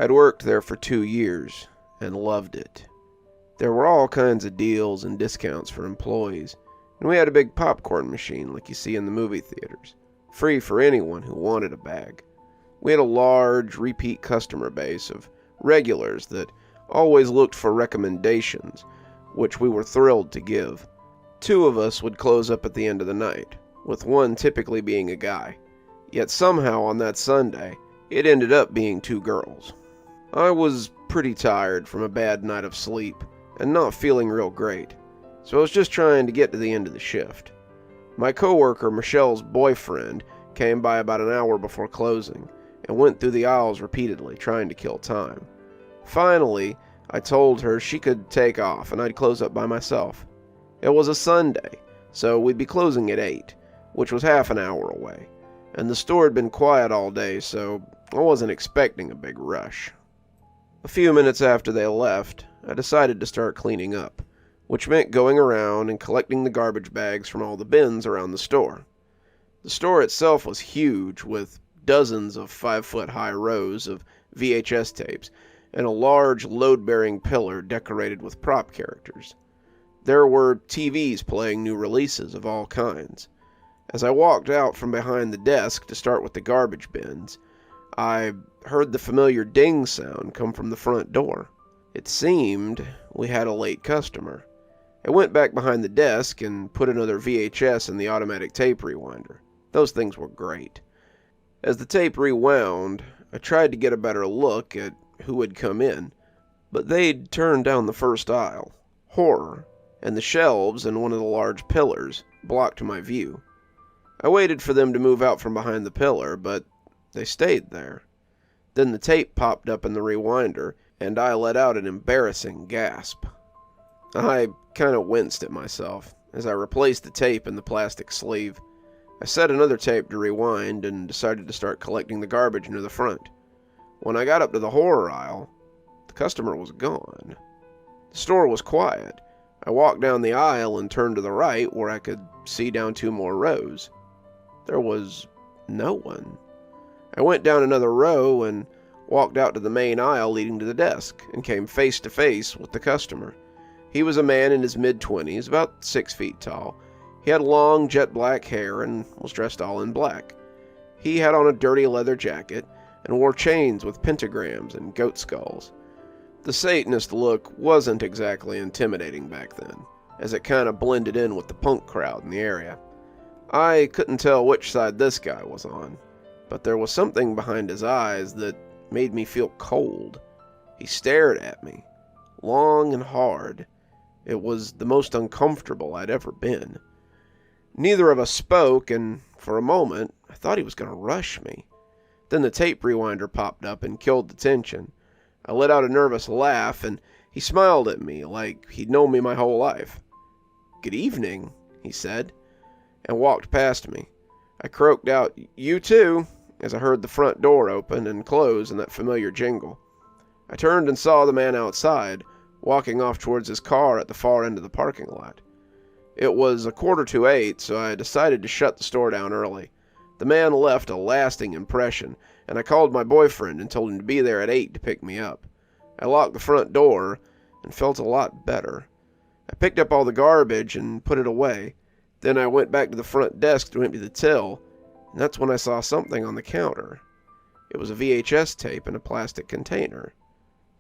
I'd worked there for 2 years and loved it. There were all kinds of deals and discounts for employees, and we had a big popcorn machine like you see in the movie theaters, free for anyone who wanted a bag. We had a large, repeat customer base of regulars that always looked for recommendations, which we were thrilled to give. 2 of us would close up at the end of the night, with one typically being a guy. Yet somehow on that Sunday, it ended up being 2 girls. I was pretty tired from a bad night of sleep and not feeling real great, so I was just trying to get to the end of the shift. My coworker Michelle's boyfriend came by about an hour before closing and went through the aisles repeatedly, trying to kill time. Finally, I told her she could take off and I'd close up by myself. It was a Sunday, so we'd be closing at 8, which was half an hour away, and the store had been quiet all day, so I wasn't expecting a big rush. A few minutes after they left, I decided to start cleaning up, which meant going around and collecting the garbage bags from all the bins around the store. The store itself was huge, with dozens of 5-foot-high rows of VHS tapes and a large load-bearing pillar decorated with prop characters. There were TVs playing new releases of all kinds. As I walked out from behind the desk to start with the garbage bins, I heard the familiar ding sound come from the front door. It seemed we had a late customer. I went back behind the desk and put another VHS in the automatic tape rewinder. Those things were great. As the tape rewound, I tried to get a better look at who had come in, but they'd turned down the first aisle, horror, and the shelves and one of the large pillars blocked my view. I waited for them to move out from behind the pillar, but they stayed there. Then the tape popped up in the rewinder, and I let out an embarrassing gasp. I kind of winced at myself as I replaced the tape in the plastic sleeve. I set another tape to rewind and decided to start collecting the garbage near the front. When I got up to the horror aisle, the customer was gone. The store was quiet. I walked down the aisle and turned to the right where I could see down 2 more rows. There was no one. I went down another row and walked out to the main aisle leading to the desk and came face to face with the customer. He was a man in his mid-20s, about 6 feet tall. He had long jet black hair and was dressed all in black. He had on a dirty leather jacket and wore chains with pentagrams and goat skulls. The Satanist look wasn't exactly intimidating back then, as it kind of blended in with the punk crowd in the area. I couldn't tell which side this guy was on, but there was something behind his eyes that made me feel cold. He stared at me, long and hard. It was the most uncomfortable I'd ever been. Neither of us spoke, and for a moment, I thought he was going to rush me. Then the tape rewinder popped up and killed the tension. I let out a nervous laugh, and he smiled at me like he'd known me my whole life. "Good evening," he said, and walked past me. I croaked out, "You too," as I heard the front door open and close in that familiar jingle. I turned and saw the man outside, walking off towards his car at the far end of the parking lot. It was 7:45, so I decided to shut the store down early. The man left a lasting impression, and I called my boyfriend and told him to be there at 8 to pick me up. I locked the front door and felt a lot better. I picked up all the garbage and put it away. Then I went back to the front desk to empty the till, and that's when I saw something on the counter. It was a VHS tape in a plastic container.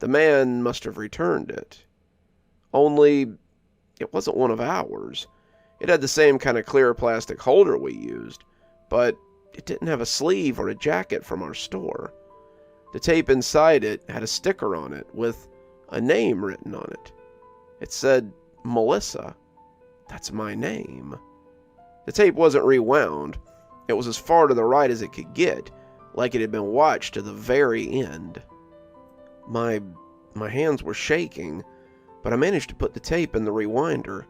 The man must have returned it. Only, it wasn't one of ours. It had the same kind of clear plastic holder we used, but it didn't have a sleeve or a jacket from our store. The tape inside it had a sticker on it with a name written on it. It said, Melissa. That's my name. The tape wasn't rewound. It was as far to the right as it could get, like it had been watched to the very end. My hands were shaking, but I managed to put the tape in the rewinder.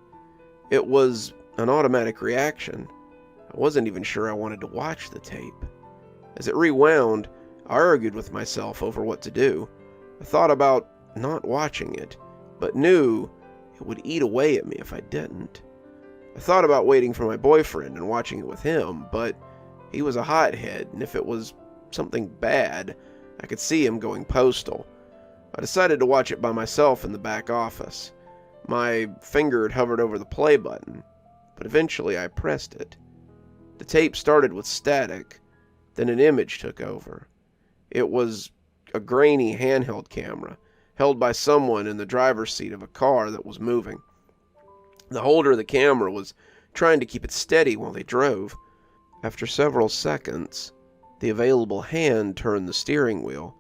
It was an automatic reaction. I wasn't even sure I wanted to watch the tape. As it rewound, I argued with myself over what to do. I thought about not watching it, but knew it would eat away at me if I didn't. I thought about waiting for my boyfriend and watching it with him, but he was a hothead, and if it was something bad, I could see him going postal. I decided to watch it by myself in the back office. My finger had hovered over the play button, but eventually I pressed it. The tape started with static, then an image took over. It was a grainy handheld camera, held by someone in the driver's seat of a car that was moving. The holder of the camera was trying to keep it steady while they drove. After several seconds, the available hand turned the steering wheel,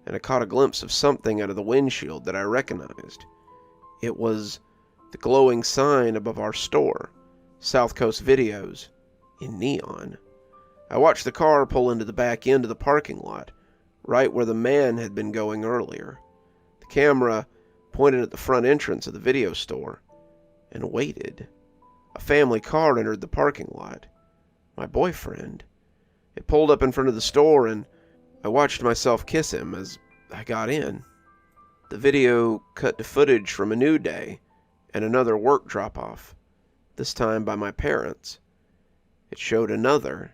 and I caught a glimpse of something out of the windshield that I recognized. It was the glowing sign above our store, South Coast Videos, in neon. I watched the car pull into the back end of the parking lot, right where the man had been going earlier. The camera pointed at the front entrance of the video store, and waited. A family car entered the parking lot. My boyfriend. It pulled up in front of the store, and I watched myself kiss him as I got in. The video cut to footage from a new day and another work drop-off, this time by my parents. It showed another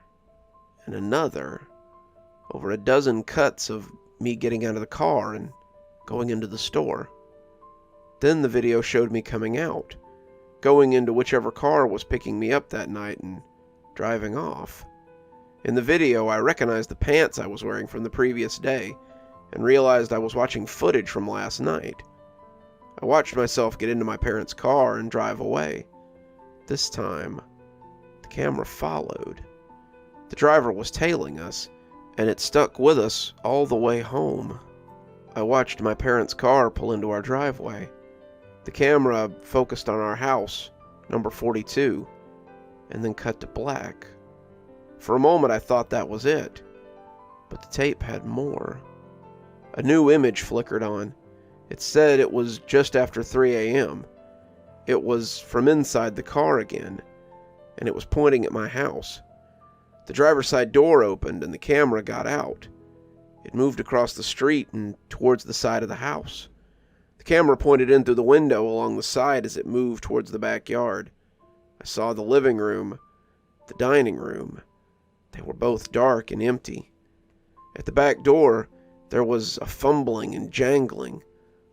and another, over a dozen cuts of me getting out of the car and going into the store. Then the video showed me coming out, going into whichever car was picking me up that night and driving off. In the video, I recognized the pants I was wearing from the previous day and realized I was watching footage from last night. I watched myself get into my parents' car and drive away. This time, the camera followed. The driver was tailing us, and it stuck with us all the way home. I watched my parents' car pull into our driveway. The camera focused on our house, number 42, and then cut to black. For a moment I thought that was it, but the tape had more. A new image flickered on. It said it was just after 3 a.m. It was from inside the car again, and it was pointing at my house. The driver's side door opened and the camera got out. It moved across the street and towards the side of the house. The camera pointed in through the window along the side as it moved towards the backyard. I saw the living room, the dining room. They were both dark and empty. At the back door, there was a fumbling and jangling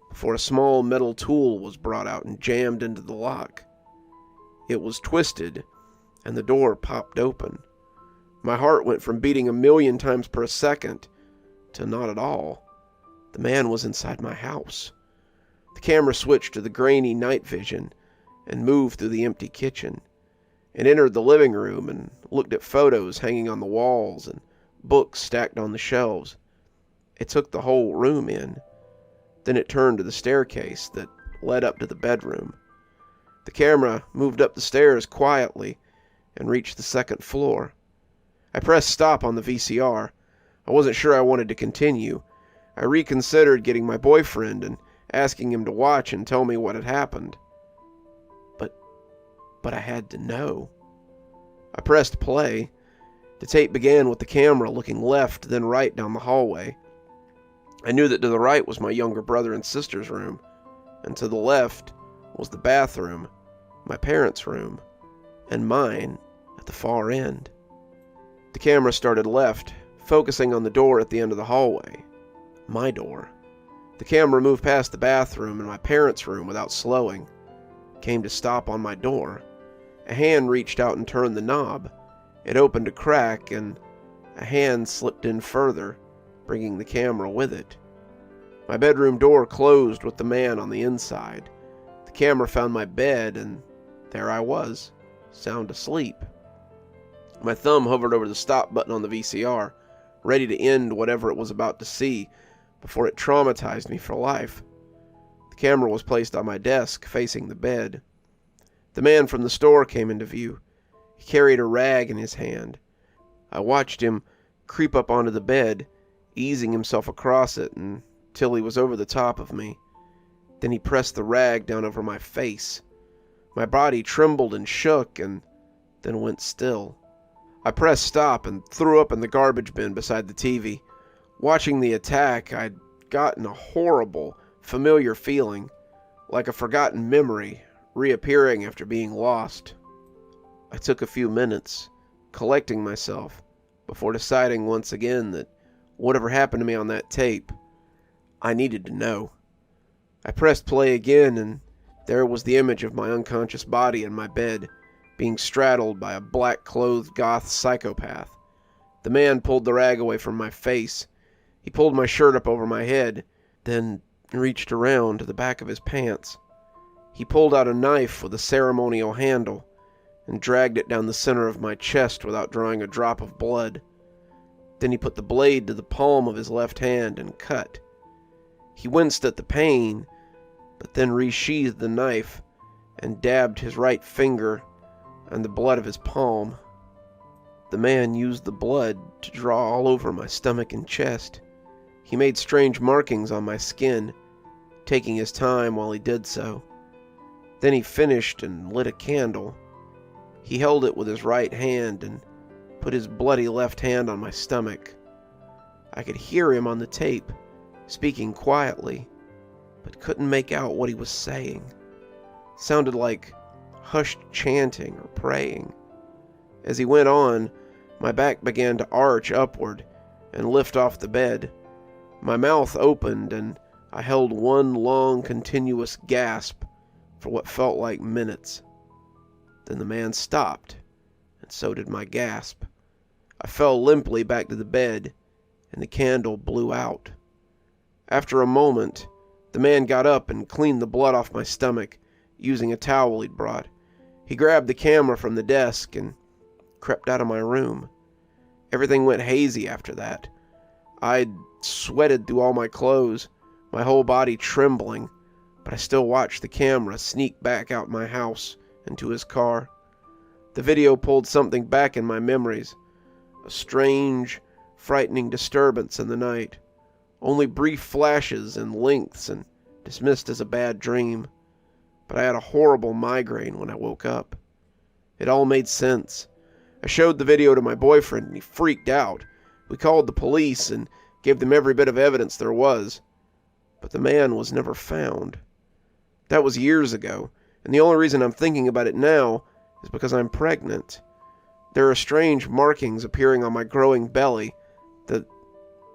before a small metal tool was brought out and jammed into the lock. It was twisted, and the door popped open. My heart went from beating 1,000,000 times per second to not at all. The man was inside my house. The camera switched to the grainy night vision and moved through the empty kitchen, and entered the living room and looked at photos hanging on the walls and books stacked on the shelves. It took the whole room in. Then it turned to the staircase that led up to the bedroom. The camera moved up the stairs quietly and reached the second floor. I pressed stop on the VCR. I wasn't sure I wanted to continue. I reconsidered getting my boyfriend and asking him to watch and tell me what had happened. But I had to know. I pressed play. The tape began with the camera looking left, then right down the hallway. I knew that to the right was my younger brother and sister's room, and to the left was the bathroom, my parents' room, and mine at the far end. The camera started left, focusing on the door at the end of the hallway. My door. The camera moved past the bathroom and my parents' room without slowing. It came to stop on my door. A hand reached out and turned the knob. It opened a crack, and a hand slipped in further, bringing the camera with it. My bedroom door closed with the man on the inside. The camera found my bed, and there I was, sound asleep. My thumb hovered over the stop button on the VCR, ready to end whatever it was about to see before it traumatized me for life. The camera was placed on my desk, facing the bed. The man from the store came into view. He carried a rag in his hand. I watched him creep up onto the bed, easing himself across it until he was over the top of me. Then he pressed the rag down over my face. My body trembled and shook and then went still. I pressed stop and threw up in the garbage bin beside the TV. Watching the attack, I'd gotten a horrible, familiar feeling, like a forgotten memory reappearing after being lost. I took a few minutes, collecting myself, before deciding once again that whatever happened to me on that tape. I needed to know. I pressed play again, and there was the image of my unconscious body in my bed, being straddled by a black-clothed goth psychopath. The man pulled the rag away from my face. He pulled my shirt up over my head, then reached around to the back of his pants. He pulled out a knife with a ceremonial handle and dragged it down the center of my chest without drawing a drop of blood. Then he put the blade to the palm of his left hand and cut. He winced at the pain, but then resheathed the knife and dabbed his right finger on the blood of his palm. The man used the blood to draw all over my stomach and chest. He made strange markings on my skin, taking his time while he did so. Then he finished and lit a candle. He held it with his right hand and put his bloody left hand on my stomach. I could hear him on the tape, speaking quietly, but couldn't make out what he was saying. It sounded like hushed chanting or praying. As he went on, my back began to arch upward and lift off the bed. My mouth opened and I held one long, continuous gasp for what felt like minutes. Then the man stopped, and so did my gasp. I fell limply back to the bed, and the candle blew out. After a moment, the man got up and cleaned the blood off my stomach, using a towel he'd brought. He grabbed the camera from the desk and crept out of my room. Everything went hazy after that. I'd sweated through all my clothes, my whole body trembling, but I still watched the camera sneak back out my house and to his car. The video pulled something back in my memories, a strange, frightening disturbance in the night, only brief flashes and lengths and dismissed as a bad dream. But I had a horrible migraine when I woke up. It all made sense. I showed the video to my boyfriend and he freaked out. We called the police and gave them every bit of evidence there was. But the man was never found. That was years ago, and the only reason I'm thinking about it now is because I'm pregnant. There are strange markings appearing on my growing belly that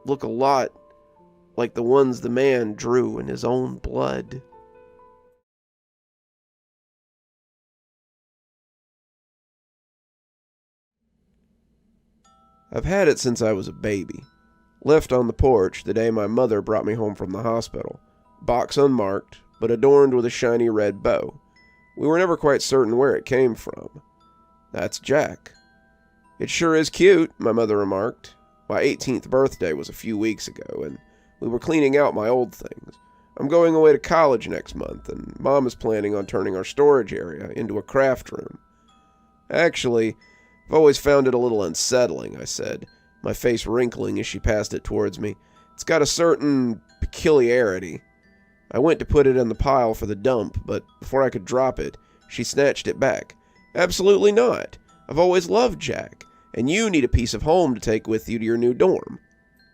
look a lot like the ones the man drew in his own blood. I've had it since I was a baby. Left on the porch the day my mother brought me home from the hospital. Box unmarked, but adorned with a shiny red bow. We were never quite certain where it came from. That's Jack. It sure is cute, my mother remarked. My 18th birthday was a few weeks ago, and we were cleaning out my old things. I'm going away to college next month, and Mom is planning on turning our storage area into a craft room. Actually, I've always found it a little unsettling, I said, my face wrinkling as she passed it towards me. It's got a certain peculiarity. I went to put it in the pile for the dump, but before I could drop it, she snatched it back. Absolutely not. I've always loved Jack, and you need a piece of home to take with you to your new dorm.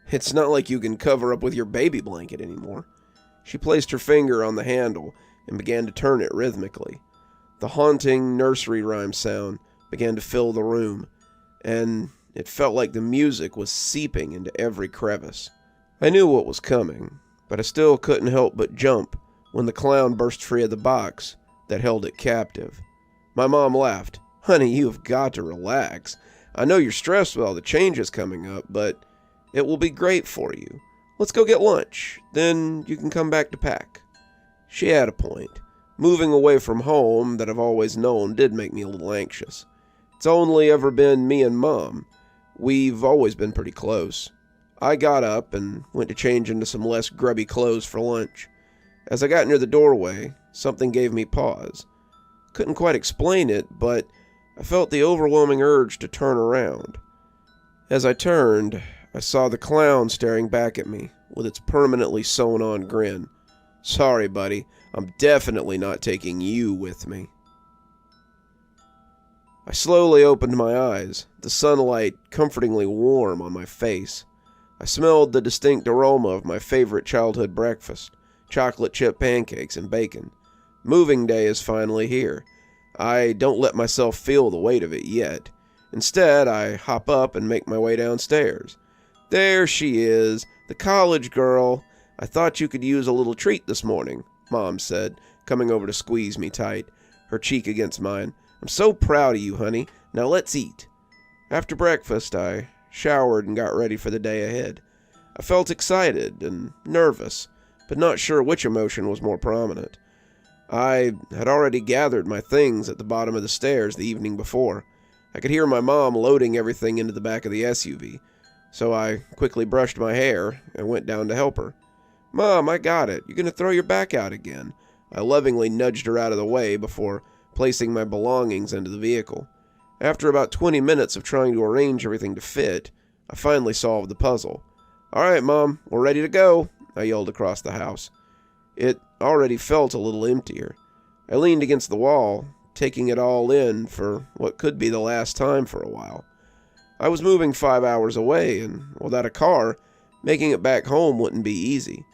It's not like you can cover up with your baby blanket anymore. She placed her finger on the handle and began to turn it rhythmically. The haunting nursery rhyme sound began to fill the room, and it felt like the music was seeping into every crevice. I knew what was coming, but I still couldn't help but jump when the clown burst free of the box that held it captive. My mom laughed. Honey, you have got to relax. I know you're stressed with all the changes coming up, but it will be great for you. Let's go get lunch, then you can come back to pack. She had a point. Moving away from home that I've always known did make me a little anxious. It's only ever been me and Mom. We've always been pretty close. I got up and went to change into some less grubby clothes for lunch. As I got near the doorway, something gave me pause. Couldn't quite explain it, but I felt the overwhelming urge to turn around. As I turned, I saw the clown staring back at me with its permanently sewn-on grin. Sorry, buddy, I'm definitely not taking you with me. I slowly opened my eyes, the sunlight comfortingly warm on my face. I smelled the distinct aroma of my favorite childhood breakfast, chocolate chip pancakes and bacon. Moving day is finally here. I don't let myself feel the weight of it yet. Instead, I hop up and make my way downstairs. There she is, the college girl. I thought you could use a little treat this morning, Mom said, coming over to squeeze me tight, her cheek against mine. I'm so proud of you, honey. Now let's eat. After breakfast, I showered and got ready for the day ahead. I felt excited and nervous, but not sure which emotion was more prominent. I had already gathered my things at the bottom of the stairs the evening before. I could hear my mom loading everything into the back of the SUV, so I quickly brushed my hair and went down to help her. Mom, I got it. You're going to throw your back out again. I lovingly nudged her out of the way before placing my belongings into the vehicle. After about 20 minutes of trying to arrange everything to fit, I finally solved the puzzle. All right, Mom, we're ready to go, I yelled across the house. It already felt a little emptier. I leaned against the wall, taking it all in for what could be the last time for a while. I was moving 5 hours away, and without a car, making it back home wouldn't be easy.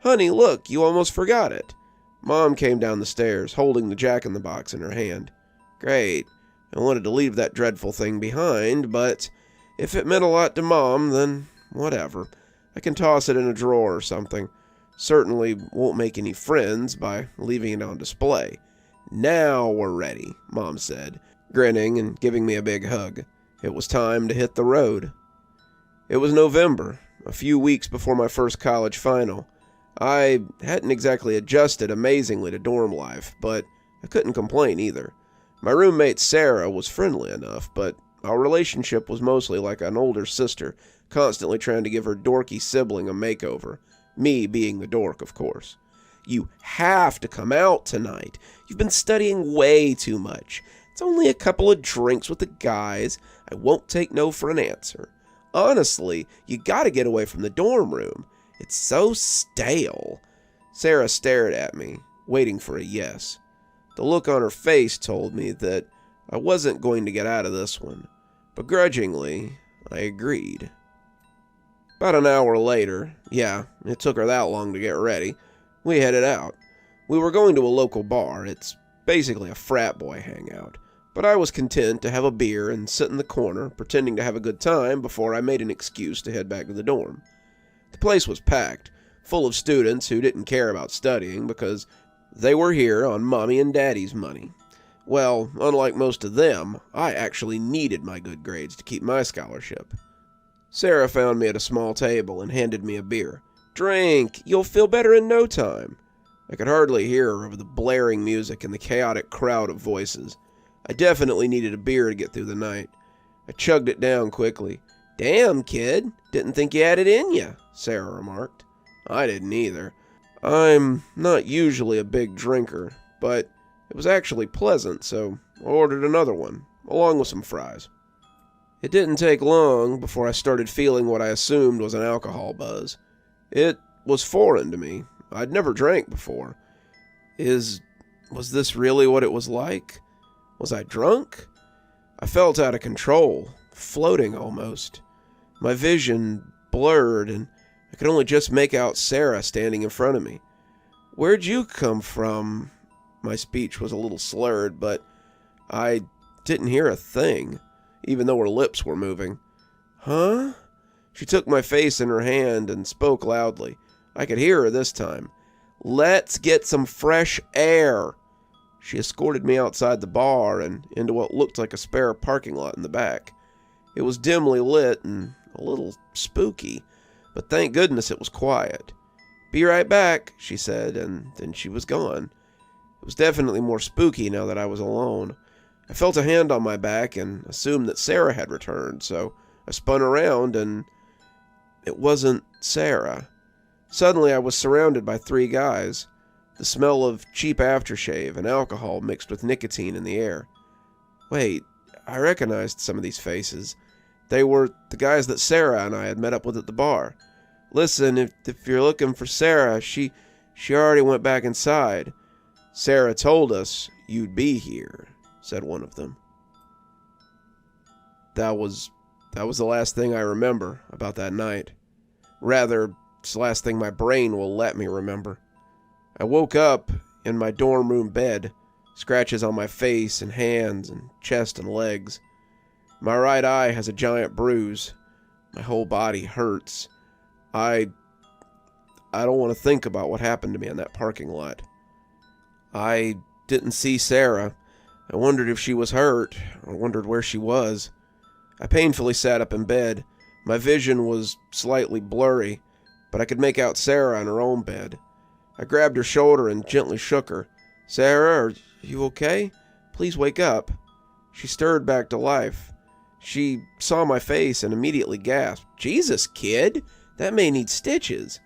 Honey, look, you almost forgot it. Mom came down the stairs, holding the jack-in-the-box in her hand. Great. I wanted to leave that dreadful thing behind, but if it meant a lot to Mom, then whatever. I can toss it in a drawer or something. Certainly won't make any friends by leaving it on display. Now we're ready, Mom said, grinning and giving me a big hug. It was time to hit the road. It was November, a few weeks before my first college final. I hadn't exactly adjusted amazingly to dorm life, but I couldn't complain either. My roommate Sarah was friendly enough, but our relationship was mostly like an older sister, constantly trying to give her dorky sibling a makeover. Me being the dork, of course. You have to come out tonight. You've been studying way too much. It's only a couple of drinks with the guys. I won't take no for an answer. Honestly, you gotta get away from the dorm room. It's so stale. Sarah stared at me, waiting for a yes. The look on her face told me that I wasn't going to get out of this one. Begrudgingly, I agreed. About an hour later, yeah, it took her that long to get ready, we headed out. We were going to a local bar. It's basically a frat boy hangout. But I was content to have a beer and sit in the corner, pretending to have a good time before I made an excuse to head back to the dorm. The place was packed, full of students who didn't care about studying because they were here on Mommy and Daddy's money. Well, unlike most of them, I actually needed my good grades to keep my scholarship. Sarah found me at a small table and handed me a beer. Drink, you'll feel better in no time. I could hardly hear her over the blaring music and the chaotic crowd of voices. I definitely needed a beer to get through the night. I chugged it down quickly. Damn, kid, didn't think you had it in ya, Sarah remarked. I didn't either. I'm not usually a big drinker, but it was actually pleasant, so I ordered another one, along with some fries. It didn't take long before I started feeling what I assumed was an alcohol buzz. It was foreign to me. I'd never drank before. Was this really what it was like? Was I drunk? I felt out of control, floating almost. My vision blurred, and I could only just make out Sarah standing in front of me. Where'd you come from? My speech was a little slurred, but I didn't hear a thing, even though her lips were moving. Huh? She took my face in her hand and spoke loudly. I could hear her this time. Let's get some fresh air. She escorted me outside the bar and into what looked like a spare parking lot in the back. It was dimly lit and a little spooky, but thank goodness it was quiet. Be right back, she said, and then she was gone. It was definitely more spooky now that I was alone. I felt a hand on my back and assumed that Sarah had returned, so I spun around and it wasn't Sarah. Suddenly I was surrounded by 3 guys. The smell of cheap aftershave and alcohol mixed with nicotine in the air. Wait, I recognized some of these faces. They were the guys that Sarah and I had met up with at the bar. Listen, if you're looking for Sarah, she already went back inside. Sarah told us you'd be here, said one of them. That was the last thing I remember about that night. Rather, it's the last thing my brain will let me remember. I woke up in my dorm room bed, scratches on my face and hands and chest and legs. My right eye has a giant bruise. My whole body hurts. I don't want to think about what happened to me in that parking lot. I didn't see Sarah. I wondered if she was hurt, or wondered where she was. I painfully sat up in bed. My vision was slightly blurry, but I could make out Sarah in her own bed. I grabbed her shoulder and gently shook her. "Sarah, are you okay? Please wake up." She stirred back to life. She saw my face and immediately gasped. "Jesus, kid, that may need stitches."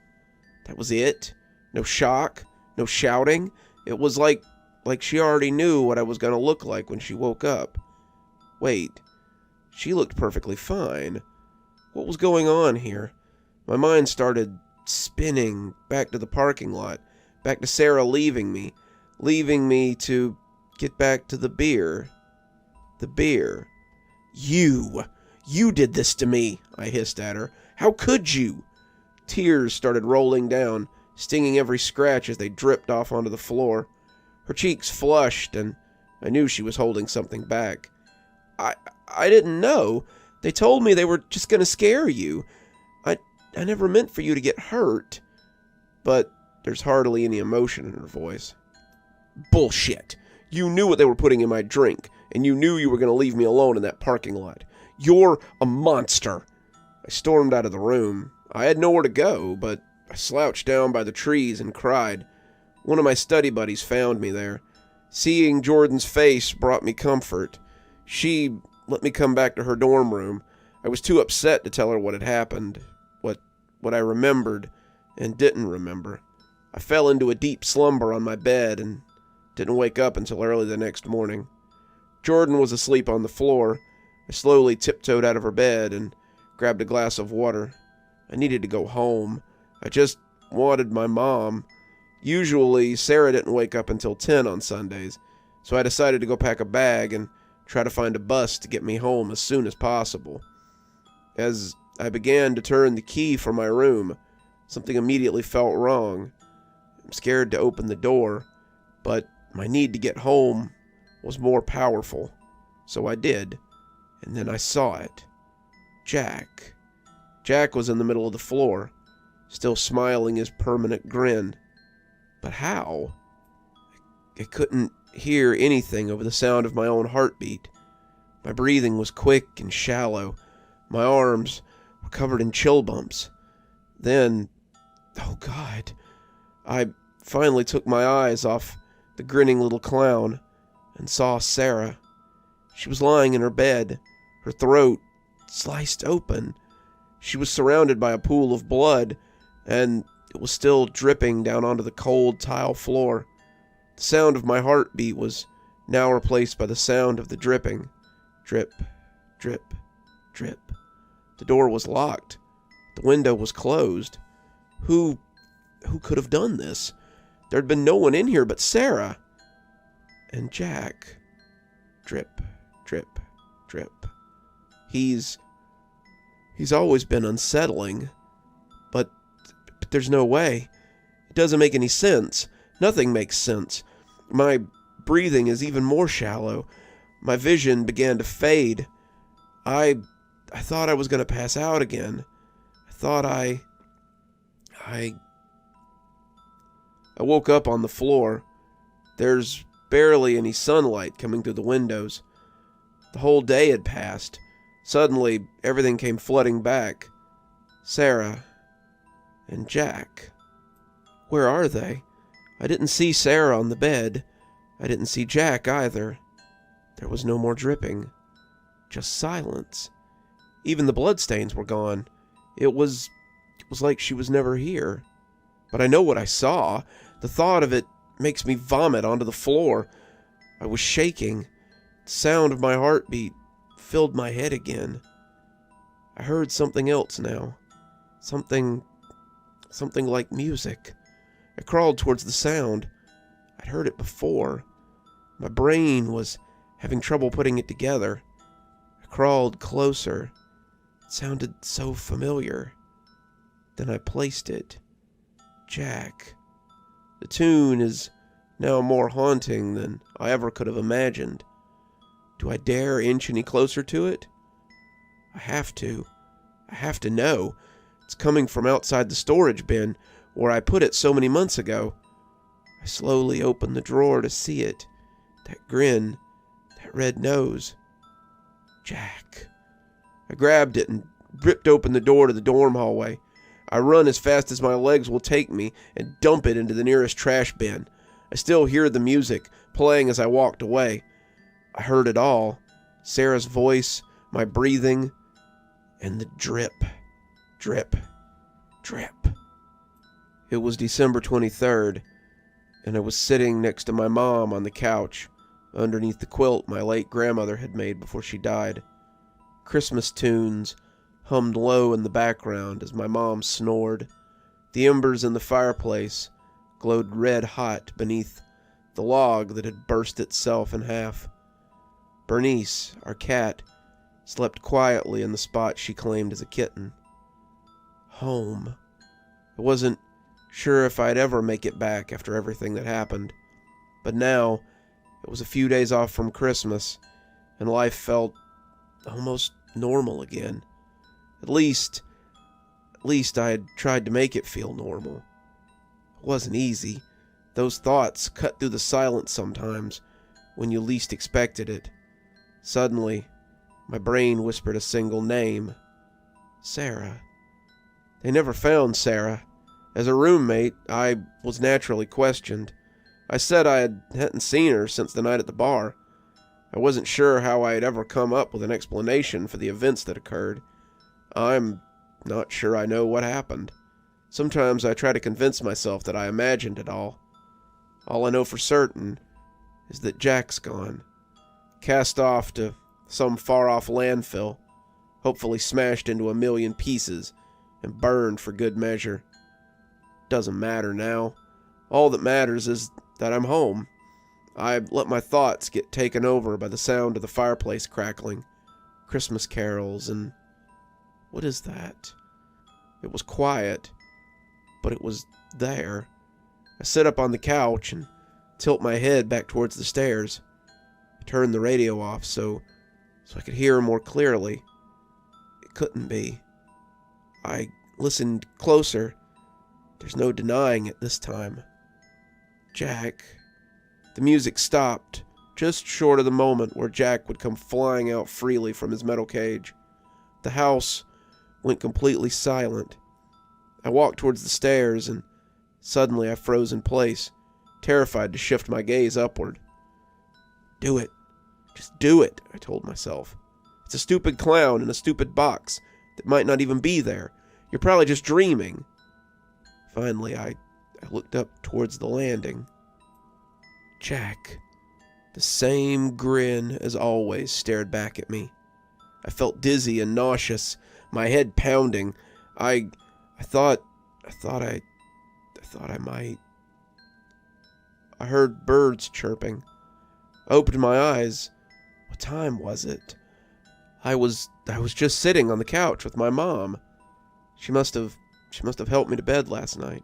That was it. No shock, no shouting. It was like she already knew what I was going to look like when she woke up. Wait, she looked perfectly fine. What was going on here? My mind started spinning back to the parking lot, back to Sarah leaving me to get back to the beer. The beer. You did this to me, I hissed at her. How could you? Tears started rolling down, stinging every scratch as they dripped off onto the floor. Her cheeks flushed, and I knew she was holding something back. I didn't know. They told me they were just going to scare you. I never meant for you to get hurt. But there's hardly any emotion in her voice. Bullshit. You knew what they were putting in my drink, and you knew you were going to leave me alone in that parking lot. You're a monster. I stormed out of the room. I had nowhere to go, but I slouched down by the trees and cried. One of my study buddies found me there. Seeing Jordan's face brought me comfort. She let me come back to her dorm room. I was too upset to tell her what had happened, what I remembered and didn't remember. I fell into a deep slumber on my bed and didn't wake up until early the next morning. Jordan was asleep on the floor. I slowly tiptoed out of her bed and grabbed a glass of water. I needed to go home. I just wanted my mom. Usually, Sarah didn't wake up until 10 on Sundays, so I decided to go pack a bag and try to find a bus to get me home as soon as possible. As I began to turn the key for my room, something immediately felt wrong. I'm scared to open the door, but my need to get home was more powerful, so I did, and then I saw it. Jack. Jack was in the middle of the floor, still smiling his permanent grin. But how? I couldn't hear anything over the sound of my own heartbeat. My breathing was quick and shallow. My arms were covered in chill bumps. Then, oh God, I finally took my eyes off the grinning little clown and saw Sarah. She was lying in her bed, her throat sliced open. She was surrounded by a pool of blood, and it was still dripping down onto the cold tile floor. The sound of my heartbeat was now replaced by the sound of the dripping. Drip, drip, drip. The door was locked. The window was closed. Who could have done this? There had been no one in here but Sarah. And Jack. Drip, drip, drip. He's always been unsettling. But there's no way. It doesn't make any sense. Nothing makes sense. My breathing is even more shallow. My vision began to fade. I thought I was going to pass out again. I thought I woke up on the floor. There's barely any sunlight coming through the windows. The whole day had passed. Suddenly, everything came flooding back. Sarah and Jack. Where are they? I didn't see Sarah on the bed. I didn't see Jack either. There was no more dripping. Just silence. Even the bloodstains were gone. It was like she was never here. But I know what I saw. The thought of it makes me vomit onto the floor. I was shaking. The sound of my heartbeat filled my head again. I heard something else now. Something like music. I crawled towards the sound. I'd heard it before. My brain was having trouble putting it together. I crawled closer. It sounded so familiar. Then I placed it. Jack. The tune is now more haunting than I ever could have imagined. Do I dare inch any closer to it? I have to. I have to know. It's coming from outside the storage bin where I put it so many months ago. I slowly opened the drawer to see it. That grin, that red nose. Jack. I grabbed it and ripped open the door to the dorm hallway. I run as fast as my legs will take me and dump it into the nearest trash bin. I still hear the music playing as I walked away. I heard it all. Sarah's voice, my breathing, and the drip, drip, drip. It was December 23rd, and I was sitting next to my mom on the couch, underneath the quilt my late grandmother had made before she died. Christmas tunes hummed low in the background as my mom snored. The embers in the fireplace glowed red hot beneath the log that had burst itself in half. Bernice, our cat, slept quietly in the spot she claimed as a kitten. Home. I wasn't sure if I'd ever make it back after everything that happened, but now it was a few days off from Christmas, and life felt almost normal again. At least I had tried to make it feel normal. It wasn't easy. Those thoughts cut through the silence sometimes when you least expected it. Suddenly, my brain whispered a single name. Sarah. They never found Sarah. As a roommate, I was naturally questioned. I said I hadn't seen her since the night at the bar. I wasn't sure how I had ever come up with an explanation for the events that occurred. I'm not sure I know what happened. Sometimes I try to convince myself that I imagined it all. All I know for certain is that Jack's gone. Cast off to some far-off landfill, hopefully smashed into a million pieces and burned for good measure. Doesn't matter now. All that matters is that I'm home. I let my thoughts get taken over by the sound of the fireplace crackling, Christmas carols, and... what is that? It was quiet, but it was there. I sit up on the couch and tilt my head back towards the stairs. I turned the radio off so I could hear more clearly. It couldn't be. I listened closer. There's no denying it this time. Jack. The music stopped, just short of the moment where Jack would come flying out freely from his metal cage. The house went completely silent. I walked towards the stairs, and suddenly I froze in place, terrified to shift my gaze upward. Do it. Just do it, I told myself. It's a stupid clown in a stupid box that might not even be there. You're probably just dreaming. Finally, I looked up towards the landing. Jack, the same grin as always, stared back at me. I felt dizzy and nauseous, my head pounding. I thought I might. I heard birds chirping. I opened my eyes. What time was it? I was just sitting on the couch with my mom. She must have helped me to bed last night.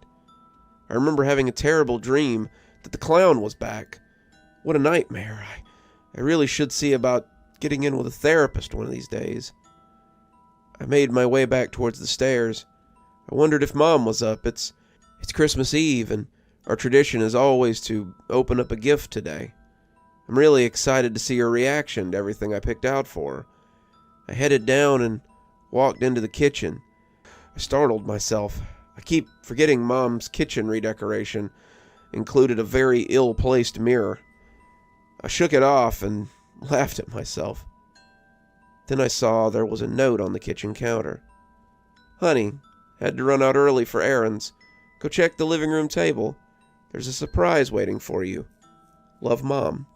I remember having a terrible dream that the clown was back. What a nightmare. I really should see about getting in with a therapist one of these days. I made my way back towards the stairs. I wondered if Mom was up. It's Christmas Eve, and our tradition is always to open up a gift today. I'm really excited to see her reaction to everything I picked out for her. I headed down and walked into the kitchen. I startled myself. I keep forgetting Mom's kitchen redecoration included a very ill-placed mirror. I shook it off and laughed at myself. Then I saw there was a note on the kitchen counter. Honey, had to run out early for errands. Go check the living room table. There's a surprise waiting for you. Love, Mom.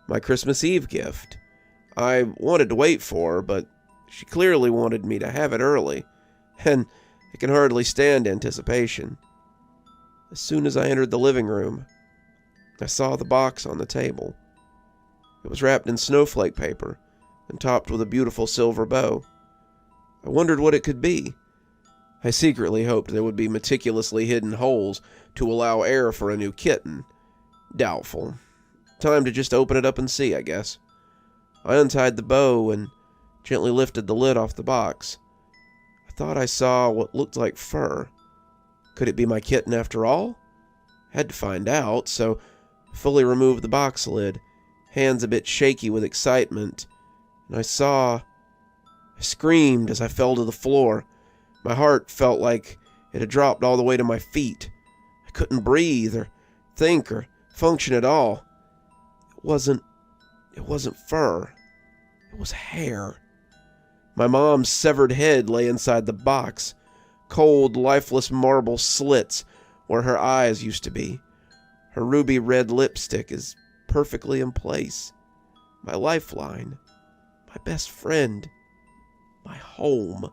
My Christmas Eve gift. I wanted to wait for her, but she clearly wanted me to have it early, and I can hardly stand anticipation. As soon as I entered the living room, I saw the box on the table. It was wrapped in snowflake paper and topped with a beautiful silver bow. I wondered what it could be. I secretly hoped there would be meticulously hidden holes to allow air for a new kitten. Doubtful. Time to just open it up and see, I guess. I untied the bow and gently lifted the lid off the box. thought I saw what looked like fur. Could it be my kitten after all? Had to find out, so fully removed the box lid, hands a bit shaky with excitement, and I screamed as I fell to the floor. My heart felt like it had dropped all the way to my feet. I couldn't breathe or think or function at all. It wasn't fur. It was hair. My mom's severed head lay inside the box, cold, lifeless marble slits where her eyes used to be. Her ruby red lipstick is perfectly in place. My lifeline, my best friend, my home.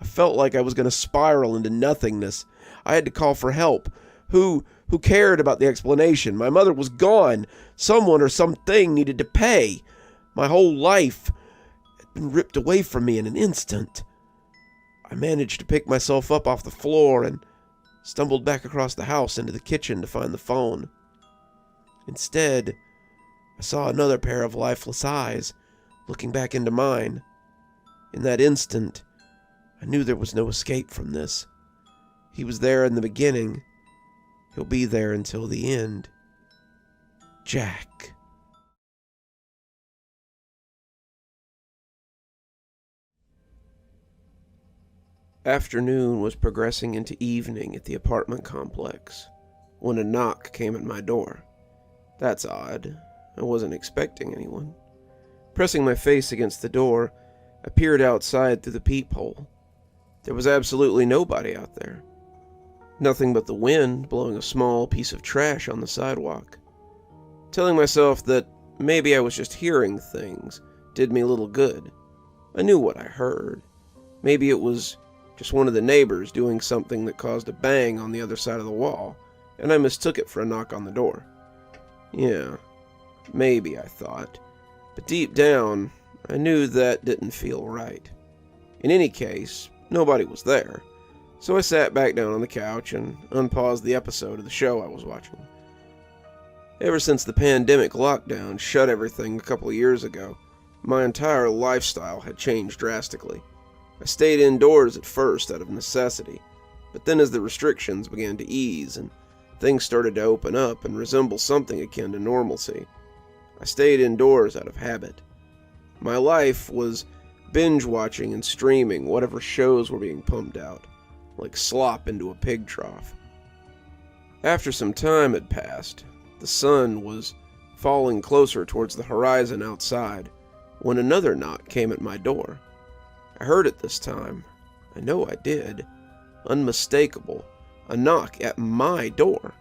I felt like I was going to spiral into nothingness. I had to call for help. Who cared about the explanation? My mother was gone. Someone or something needed to pay. My whole life had been ripped away from me in an instant. I managed to pick myself up off the floor and stumbled back across the house into the kitchen to find the phone. Instead, I saw another pair of lifeless eyes looking back into mine. In that instant, I knew there was no escape from this. He was there in the beginning. He'll be there until the end. Jack. Afternoon was progressing into evening at the apartment complex when a knock came at my door. That's odd. I wasn't expecting anyone. Pressing my face against the door, I peered outside through the peephole. There was absolutely nobody out there. Nothing but the wind blowing a small piece of trash on the sidewalk. Telling myself that maybe I was just hearing things did me little good. I knew what I heard. Maybe it was just one of the neighbors doing something that caused a bang on the other side of the wall, and I mistook it for a knock on the door. Yeah, maybe, I thought. But deep down, I knew that didn't feel right. In any case, nobody was there, so I sat back down on the couch and unpaused the episode of the show I was watching. Ever since the pandemic lockdown shut everything a couple of years ago, my entire lifestyle had changed drastically. I stayed indoors at first out of necessity, but then as the restrictions began to ease and things started to open up and resemble something akin to normalcy, I stayed indoors out of habit. My life was binge-watching and streaming whatever shows were being pumped out, like slop into a pig trough. After some time had passed, the sun was falling closer towards the horizon outside when another knock came at my door. I heard it this time. I know I did. Unmistakable. A knock at my door.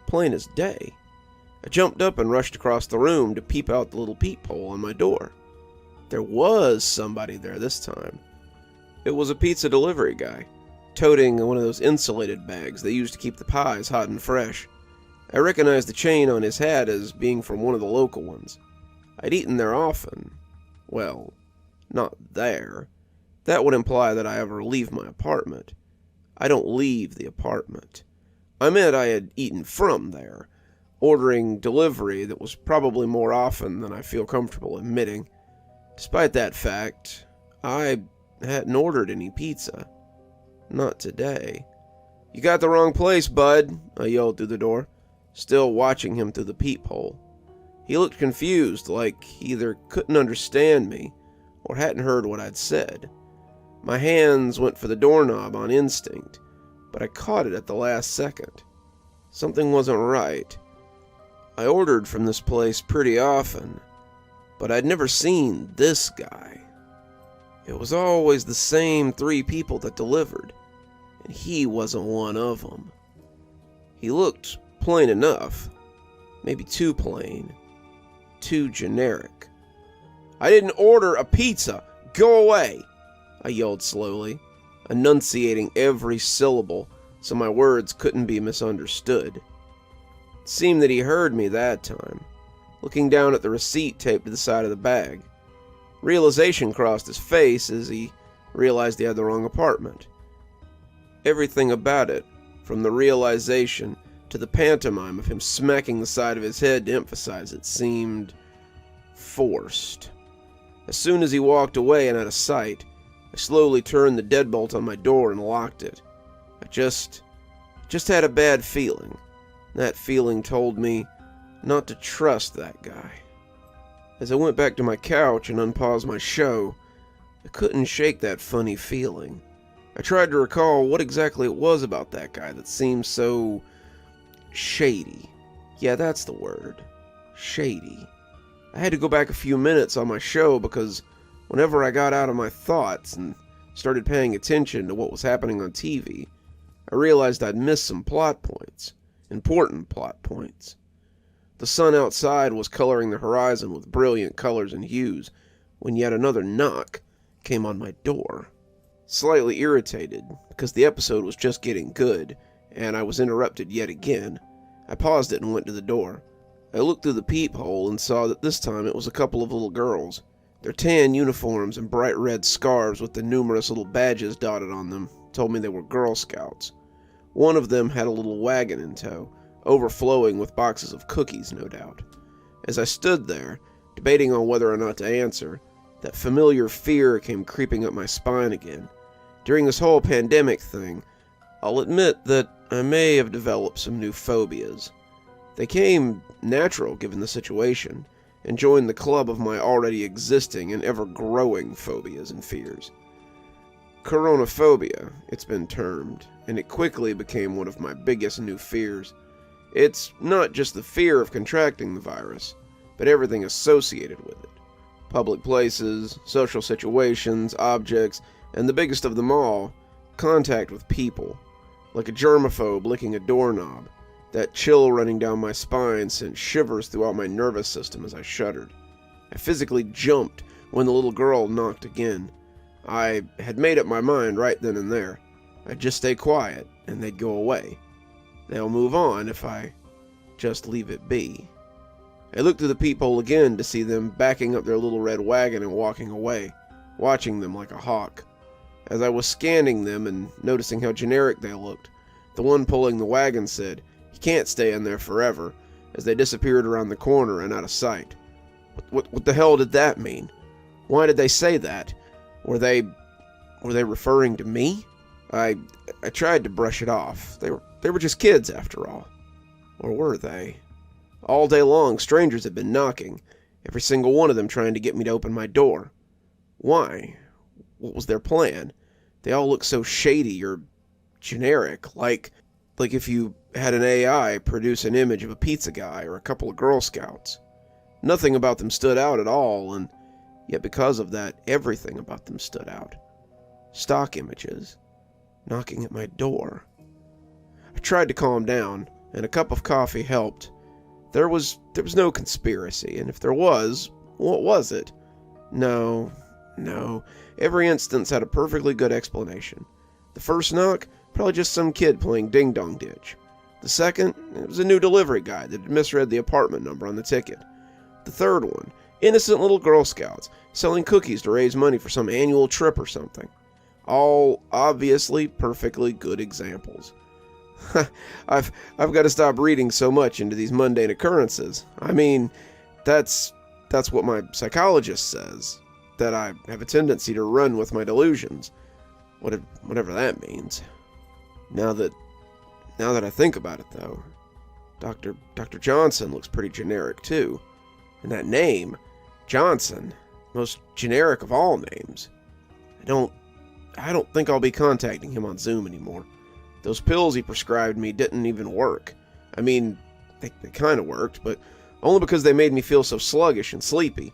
Plain as day. I jumped up and rushed across the room to peep out the little peephole on my door. There was somebody there this time. It was a pizza delivery guy, toting one of those insulated bags they use to keep the pies hot and fresh. I recognized the chain on his hat as being from one of the local ones. I'd eaten there often. Well, not there. That would imply that I ever leave my apartment. I don't leave the apartment. I meant I had eaten from there, ordering delivery that was probably more often than I feel comfortable admitting. Despite that fact, I hadn't ordered any pizza. Not today. "You got the wrong place, bud," I yelled through the door, still watching him through the peephole. He looked confused, like he either couldn't understand me or hadn't heard what I'd said. My hands went for the doorknob on instinct, but I caught it at the last second. Something wasn't right. I ordered from this place pretty often, but I'd never seen this guy. It was always the same 3 people that delivered, and he wasn't one of them. He looked plain enough, maybe too plain, too generic. "I didn't order a pizza! Go away!" I yelled slowly, enunciating every syllable so my words couldn't be misunderstood. It seemed that he heard me that time, looking down at the receipt taped to the side of the bag. Realization crossed his face as he realized he had the wrong apartment. Everything about it, from the realization to the pantomime of him smacking the side of his head to emphasize it, seemed forced. As soon as he walked away and out of sight, I slowly turned the deadbolt on my door and locked it. I just had a bad feeling. That feeling told me not to trust that guy. As I went back to my couch and unpaused my show, I couldn't shake that funny feeling. I tried to recall what exactly it was about that guy that seemed so shady. Yeah, that's the word. Shady. I had to go back a few minutes on my show because whenever I got out of my thoughts and started paying attention to what was happening on TV, I realized I'd missed some plot points. Important plot points. The sun outside was coloring the horizon with brilliant colors and hues when yet another knock came on my door. Slightly irritated, because the episode was just getting good, and I was interrupted yet again, I paused it and went to the door. I looked through the peephole and saw that this time it was a couple of little girls. Their tan uniforms and bright red scarves with the numerous little badges dotted on them told me they were Girl Scouts. One of them had a little wagon in tow, overflowing with boxes of cookies, no doubt. As I stood there, debating on whether or not to answer, that familiar fear came creeping up my spine again. During this whole pandemic thing, I'll admit that I may have developed some new phobias. They came natural given the situation, and joined the club of my already existing and ever-growing phobias and fears. Coronaphobia, it's been termed, and it quickly became one of my biggest new fears. It's not just the fear of contracting the virus, but everything associated with it. Public places, social situations, objects, and the biggest of them all, contact with people. Like a germaphobe licking a doorknob, that chill running down my spine sent shivers throughout my nervous system as I shuddered. I physically jumped when the little girl knocked again. I had made up my mind right then and there. I'd just stay quiet, and they'd go away. They'll move on if I just leave it be. I looked through the peephole again to see them backing up their little red wagon and walking away, watching them like a hawk. As I was scanning them and noticing how generic they looked, the one pulling the wagon said, "You can't stay in there forever," as they disappeared around the corner and out of sight. What the hell did that mean? Why did they say that? Were they referring to me? I tried to brush it off. They were just kids after all. Or were they? All day long, strangers had been knocking, every single one of them trying to get me to open my door. Why? What was their plan? They all looked so shady or generic, like if you had an AI produce an image of a pizza guy or a couple of Girl Scouts. Nothing about them stood out at all, and yet because of that, everything about them stood out. Stock images, knocking at my door. I tried to calm down, and a cup of coffee helped. There was no conspiracy, and if there was, what was it? No. Every instance had a perfectly good explanation. The first knock, probably just some kid playing ding-dong ditch. The second, it was a new delivery guy that had misread the apartment number on the ticket. The third one, innocent little Girl Scouts selling cookies to raise money for some annual trip or something. All obviously perfectly good examples. I've got to stop reading so much into these mundane occurrences. I mean, that's what my psychologist says, that I have a tendency to run with my delusions, whatever that means. Now that I think about it, though, Dr. Johnson looks pretty generic too, and that name, Johnson, most generic of all names. I don't think I'll be contacting him on Zoom anymore. Those pills he prescribed me didn't even work. I mean, they kind of worked, but only because they made me feel so sluggish and sleepy.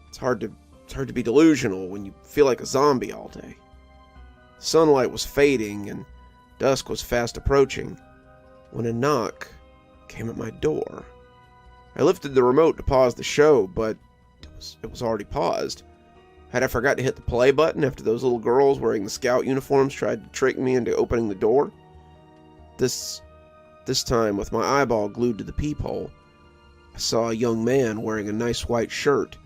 It's hard to be delusional when you feel like a zombie all day. Sunlight was fading and dusk was fast approaching when a knock came at my door. I lifted the remote to pause the show, but it was already paused. Had I forgot to hit the play button after those little girls wearing the scout uniforms tried to trick me into opening the door? This time, with my eyeball glued to the peephole, I saw a young man wearing a nice white shirt,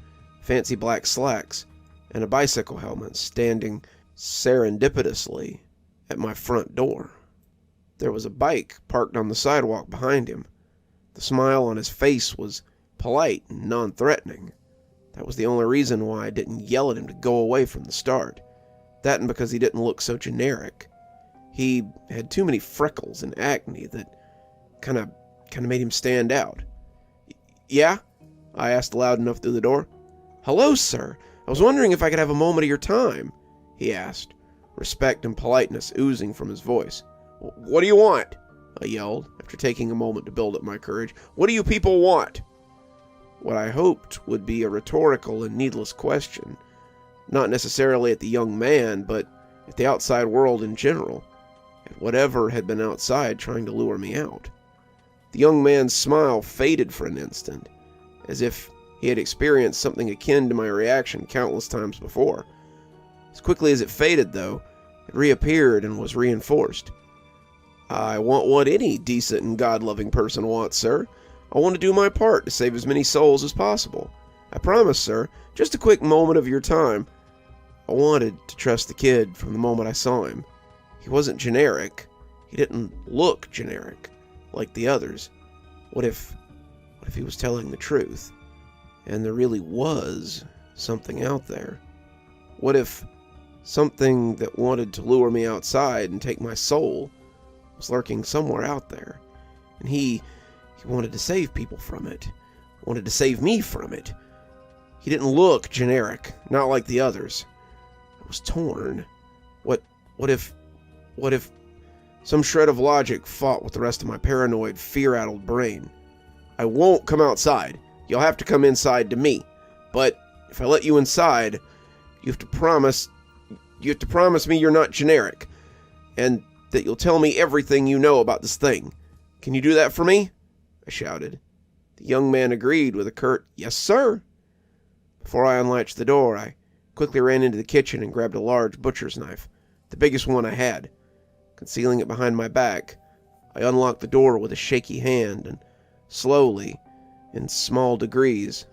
fancy black slacks, and a bicycle helmet standing serendipitously at my front door. There was a bike parked on the sidewalk behind him. The smile on his face was polite and non-threatening. That was the only reason why I didn't yell at him to go away from the start. That and because he didn't look so generic. He had too many freckles and acne that kind of made him stand out. Yeah? I asked loud enough through the door. Hello, sir. I was wondering if I could have a moment of your time, he asked, respect and politeness oozing from his voice. What do you want? I yelled, after taking a moment to build up my courage. What do you people want? What I hoped would be a rhetorical and needless question, not necessarily at the young man, but at the outside world in general, at whatever had been outside trying to lure me out. The young man's smile faded for an instant, as if he had experienced something akin to my reaction countless times before. As quickly as it faded, though, it reappeared and was reinforced. I want what any decent and God-loving person wants, sir. I want to do my part to save as many souls as possible. I promise, sir, just a quick moment of your time. I wanted to trust the kid from the moment I saw him. He wasn't generic. He didn't look generic, like the others. What if he was telling the truth, and there really was something out there? What if something that wanted to lure me outside and take my soul was lurking somewhere out there, and he wanted to save people from it, wanted to save me from it? He didn't look generic, not like the others. I was torn. What if some shred of logic fought with the rest of my paranoid, fear-addled brain? I won't come outside. You'll have to come inside to me. But if I let you inside, you have to promise me you're not generic, and that you'll tell me everything you know about this thing. Can you do that for me? I shouted. The young man agreed with a curt, "Yes, sir." Before I unlatched the door, I quickly ran into the kitchen and grabbed a large butcher's knife, the biggest one I had. Concealing it behind my back, I unlocked the door with a shaky hand and slowly, in small degrees,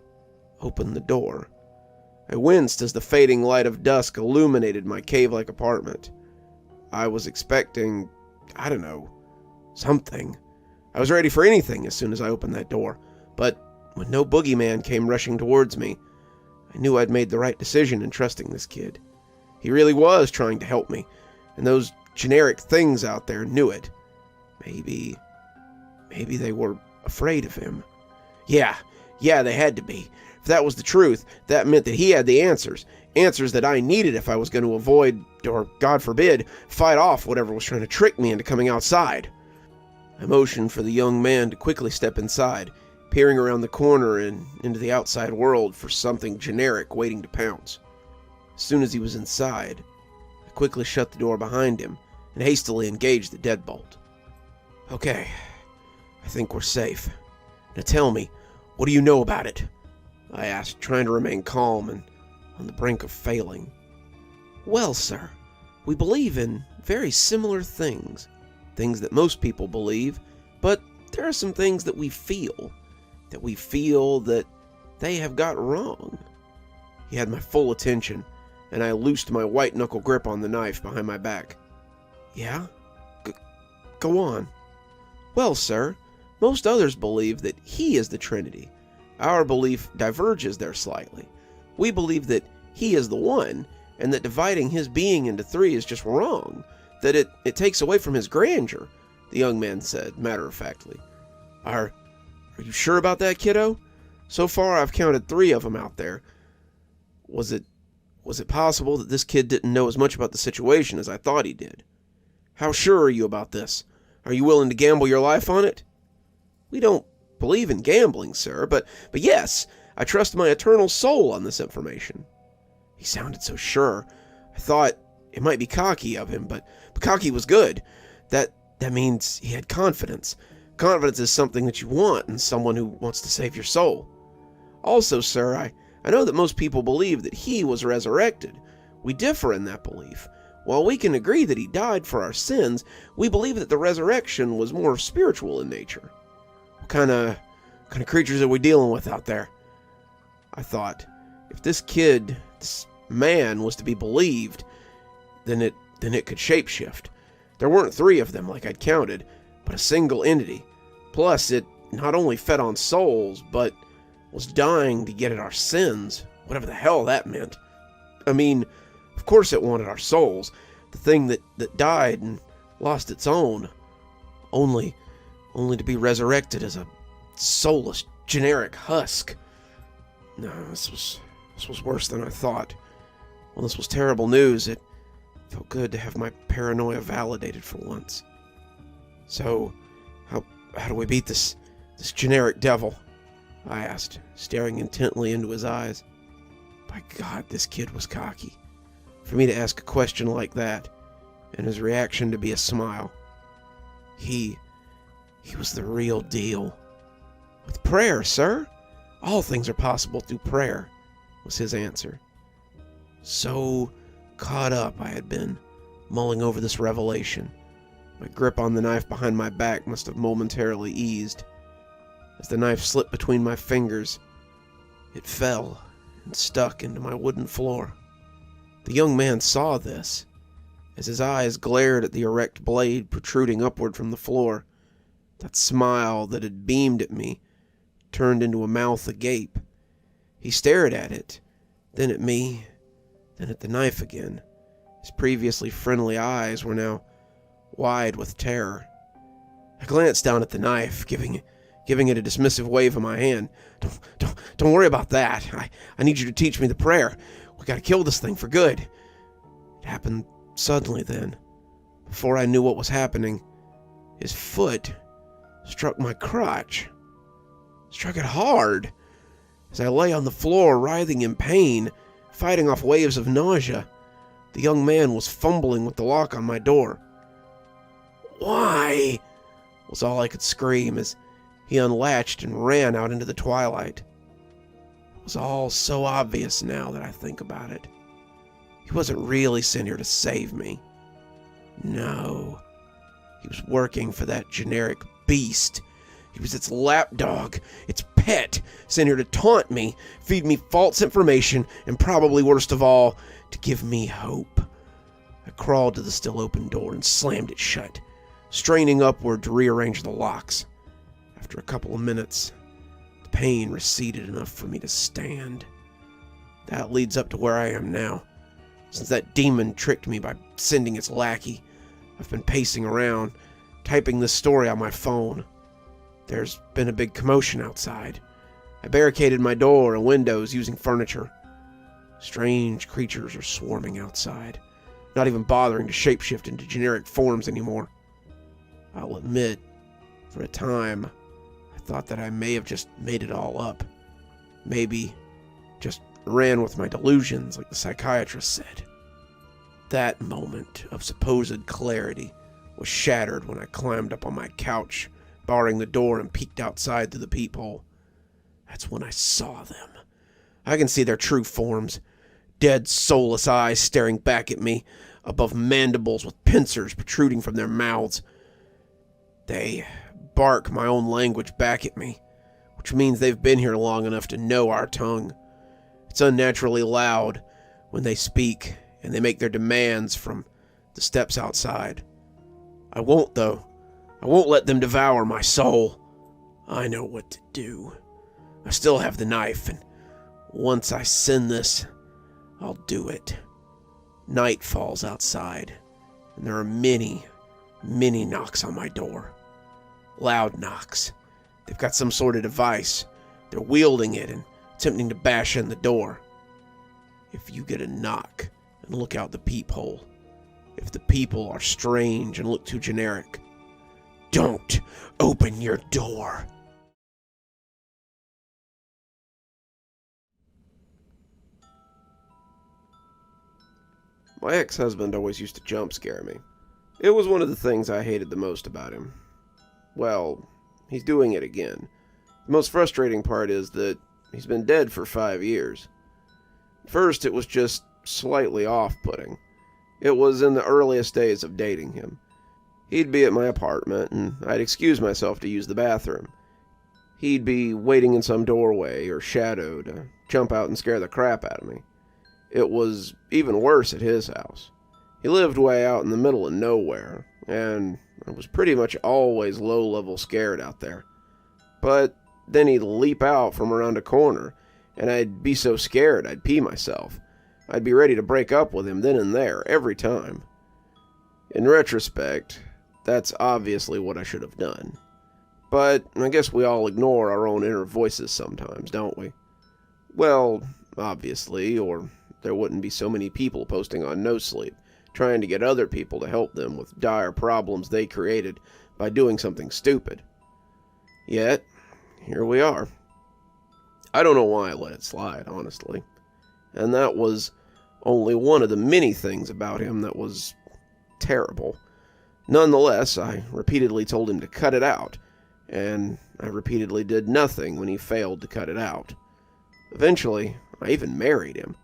opened the door. I winced as the fading light of dusk illuminated my cave-like apartment. I was expecting, something. I was ready for anything as soon as I opened that door, but when no boogeyman came rushing towards me, I knew I'd made the right decision in trusting this kid. He really was trying to help me, and those generic things out there knew it. Maybe they were afraid of him. Yeah, they had to be. If that was the truth, that meant that he had the answers that I needed if I was going to avoid, or, God forbid, fight off whatever was trying to trick me into coming outside. I motioned for the young man to quickly step inside, peering around the corner and into the outside world for something generic waiting to pounce. As soon as he was inside, I quickly shut the door behind him and hastily engaged the deadbolt. Okay, I think we're safe. Now tell me, what do you know about it? I asked, trying to remain calm and on the brink of failing. Well, sir, we believe in very similar things. Things that most people believe, but there are some things that we feel that they have got wrong. He had my full attention, and I loosed my white-knuckle grip on the knife behind my back. Yeah? Go on. Well, sir, most others believe that he is the Trinity. Our belief diverges there slightly. We believe that he is the one, and that dividing his being into three is just wrong, that it takes away from his grandeur, the young man said, matter-of-factly. Are you sure about that, kiddo? So far I've counted 3 of them out there. Was it possible that this kid didn't know as much about the situation as I thought he did? How sure are you about this? Are you willing to gamble your life on it? We don't believe in gambling, sir, but yes, I trust my eternal soul on this information. He sounded so sure. I thought it might be cocky of him, but cocky was good. That means he had confidence. Confidence is something that you want in someone who wants to save your soul. Also, sir, I know that most people believe that he was resurrected. We differ in that belief. While we can agree that he died for our sins, we believe that the resurrection was more spiritual in nature. What kind of creatures are we dealing with out there? I thought, if this man was to be believed, then it could shapeshift. There weren't 3 of them like I'd counted, but a single entity. Plus, it not only fed on souls, but was dying to get at our sins, whatever the hell that meant. I mean, Of course it wanted our souls, the thing that died and lost its own, only to be resurrected as a soulless, generic husk. No, this was worse than I thought. Well, this was terrible news. It felt good to have my paranoia validated for once. So, how do we beat this generic devil? I asked, staring intently into his eyes. By God, this kid was cocky. For me to ask a question like that, and his reaction to be a smile. He was the real deal. With prayer, sir. All things are possible through prayer, was his answer. So caught up I had been, mulling over this revelation. My grip on the knife behind my back must have momentarily eased. As the knife slipped between my fingers, it fell and stuck into my wooden floor. The young man saw this. As his eyes glared at the erect blade protruding upward from the floor, that smile that had beamed at me turned into a mouth agape. He stared at it, then at me, then at the knife again. His previously friendly eyes were now wide with terror. I glanced down at the knife, giving it a dismissive wave of my hand. Don't worry about that. I need you to teach me the prayer. We gotta kill this thing for good. It happened suddenly then. Before I knew what was happening, his foot struck my crotch. Struck it hard. As I lay on the floor, writhing in pain, fighting off waves of nausea, the young man was fumbling with the lock on my door. "Why?" was all I could scream as he unlatched and ran out into the twilight. It was all so obvious now that I think about it. He wasn't really sent here to save me. No. He was working for that generic beast. He was its lapdog, its pet, sent here to taunt me, feed me false information, and probably worst of all, to give me hope. I crawled to the still open door and slammed it shut, straining upward to rearrange the locks. After a couple of minutes, the pain receded enough for me to stand. That leads up to where I am now. Since that demon tricked me by sending its lackey, I've been pacing around, typing this story on my phone. There's been a big commotion outside. I barricaded my door and windows using furniture. Strange creatures are swarming outside, not even bothering to shapeshift into generic forms anymore. I'll admit, for a time, I thought that I may have just made it all up. Maybe just ran with my delusions, like the psychiatrist said. That moment of supposed clarity was shattered when I climbed up on my couch, barring the door, and peeked outside through the peephole. That's when I saw them. I can see their true forms. Dead, soulless eyes staring back at me, above mandibles with pincers protruding from their mouths. They bark my own language back at me, which means they've been here long enough to know our tongue. It's unnaturally loud when they speak, and they make their demands from the steps outside. I won't, though. I won't let them devour my soul. I know what to do. I still have the knife, and once I send this, I'll do it. Night falls outside, and there are many, many knocks on my door. Loud knocks. They've got some sort of device. They're wielding it and attempting to bash in the door. If you get a knock and look out the peephole, if the people are strange and look too generic, don't open your door. My ex-husband always used to jump scare me. It was one of the things I hated the most about him. Well, he's doing it again. The most frustrating part is that he's been dead for 5 years. First, it was just slightly off-putting. It was in the earliest days of dating him. He'd be at my apartment, and I'd excuse myself to use the bathroom. He'd be waiting in some doorway or shadow to jump out and scare the crap out of me. It was even worse at his house. He lived way out in the middle of nowhere, and I was pretty much always low-level scared out there. But then he'd leap out from around a corner, and I'd be so scared I'd pee myself. I'd be ready to break up with him then and there, every time. In retrospect, that's obviously what I should have done. But I guess we all ignore our own inner voices sometimes, don't we? Well, obviously, or there wouldn't be so many people posting on No Sleep, trying to get other people to help them with dire problems they created by doing something stupid. Yet, here we are. I don't know why I let it slide, honestly. And that was only one of the many things about him that was terrible. Nonetheless, I repeatedly told him to cut it out, and I repeatedly did nothing when he failed to cut it out. Eventually, I even married him.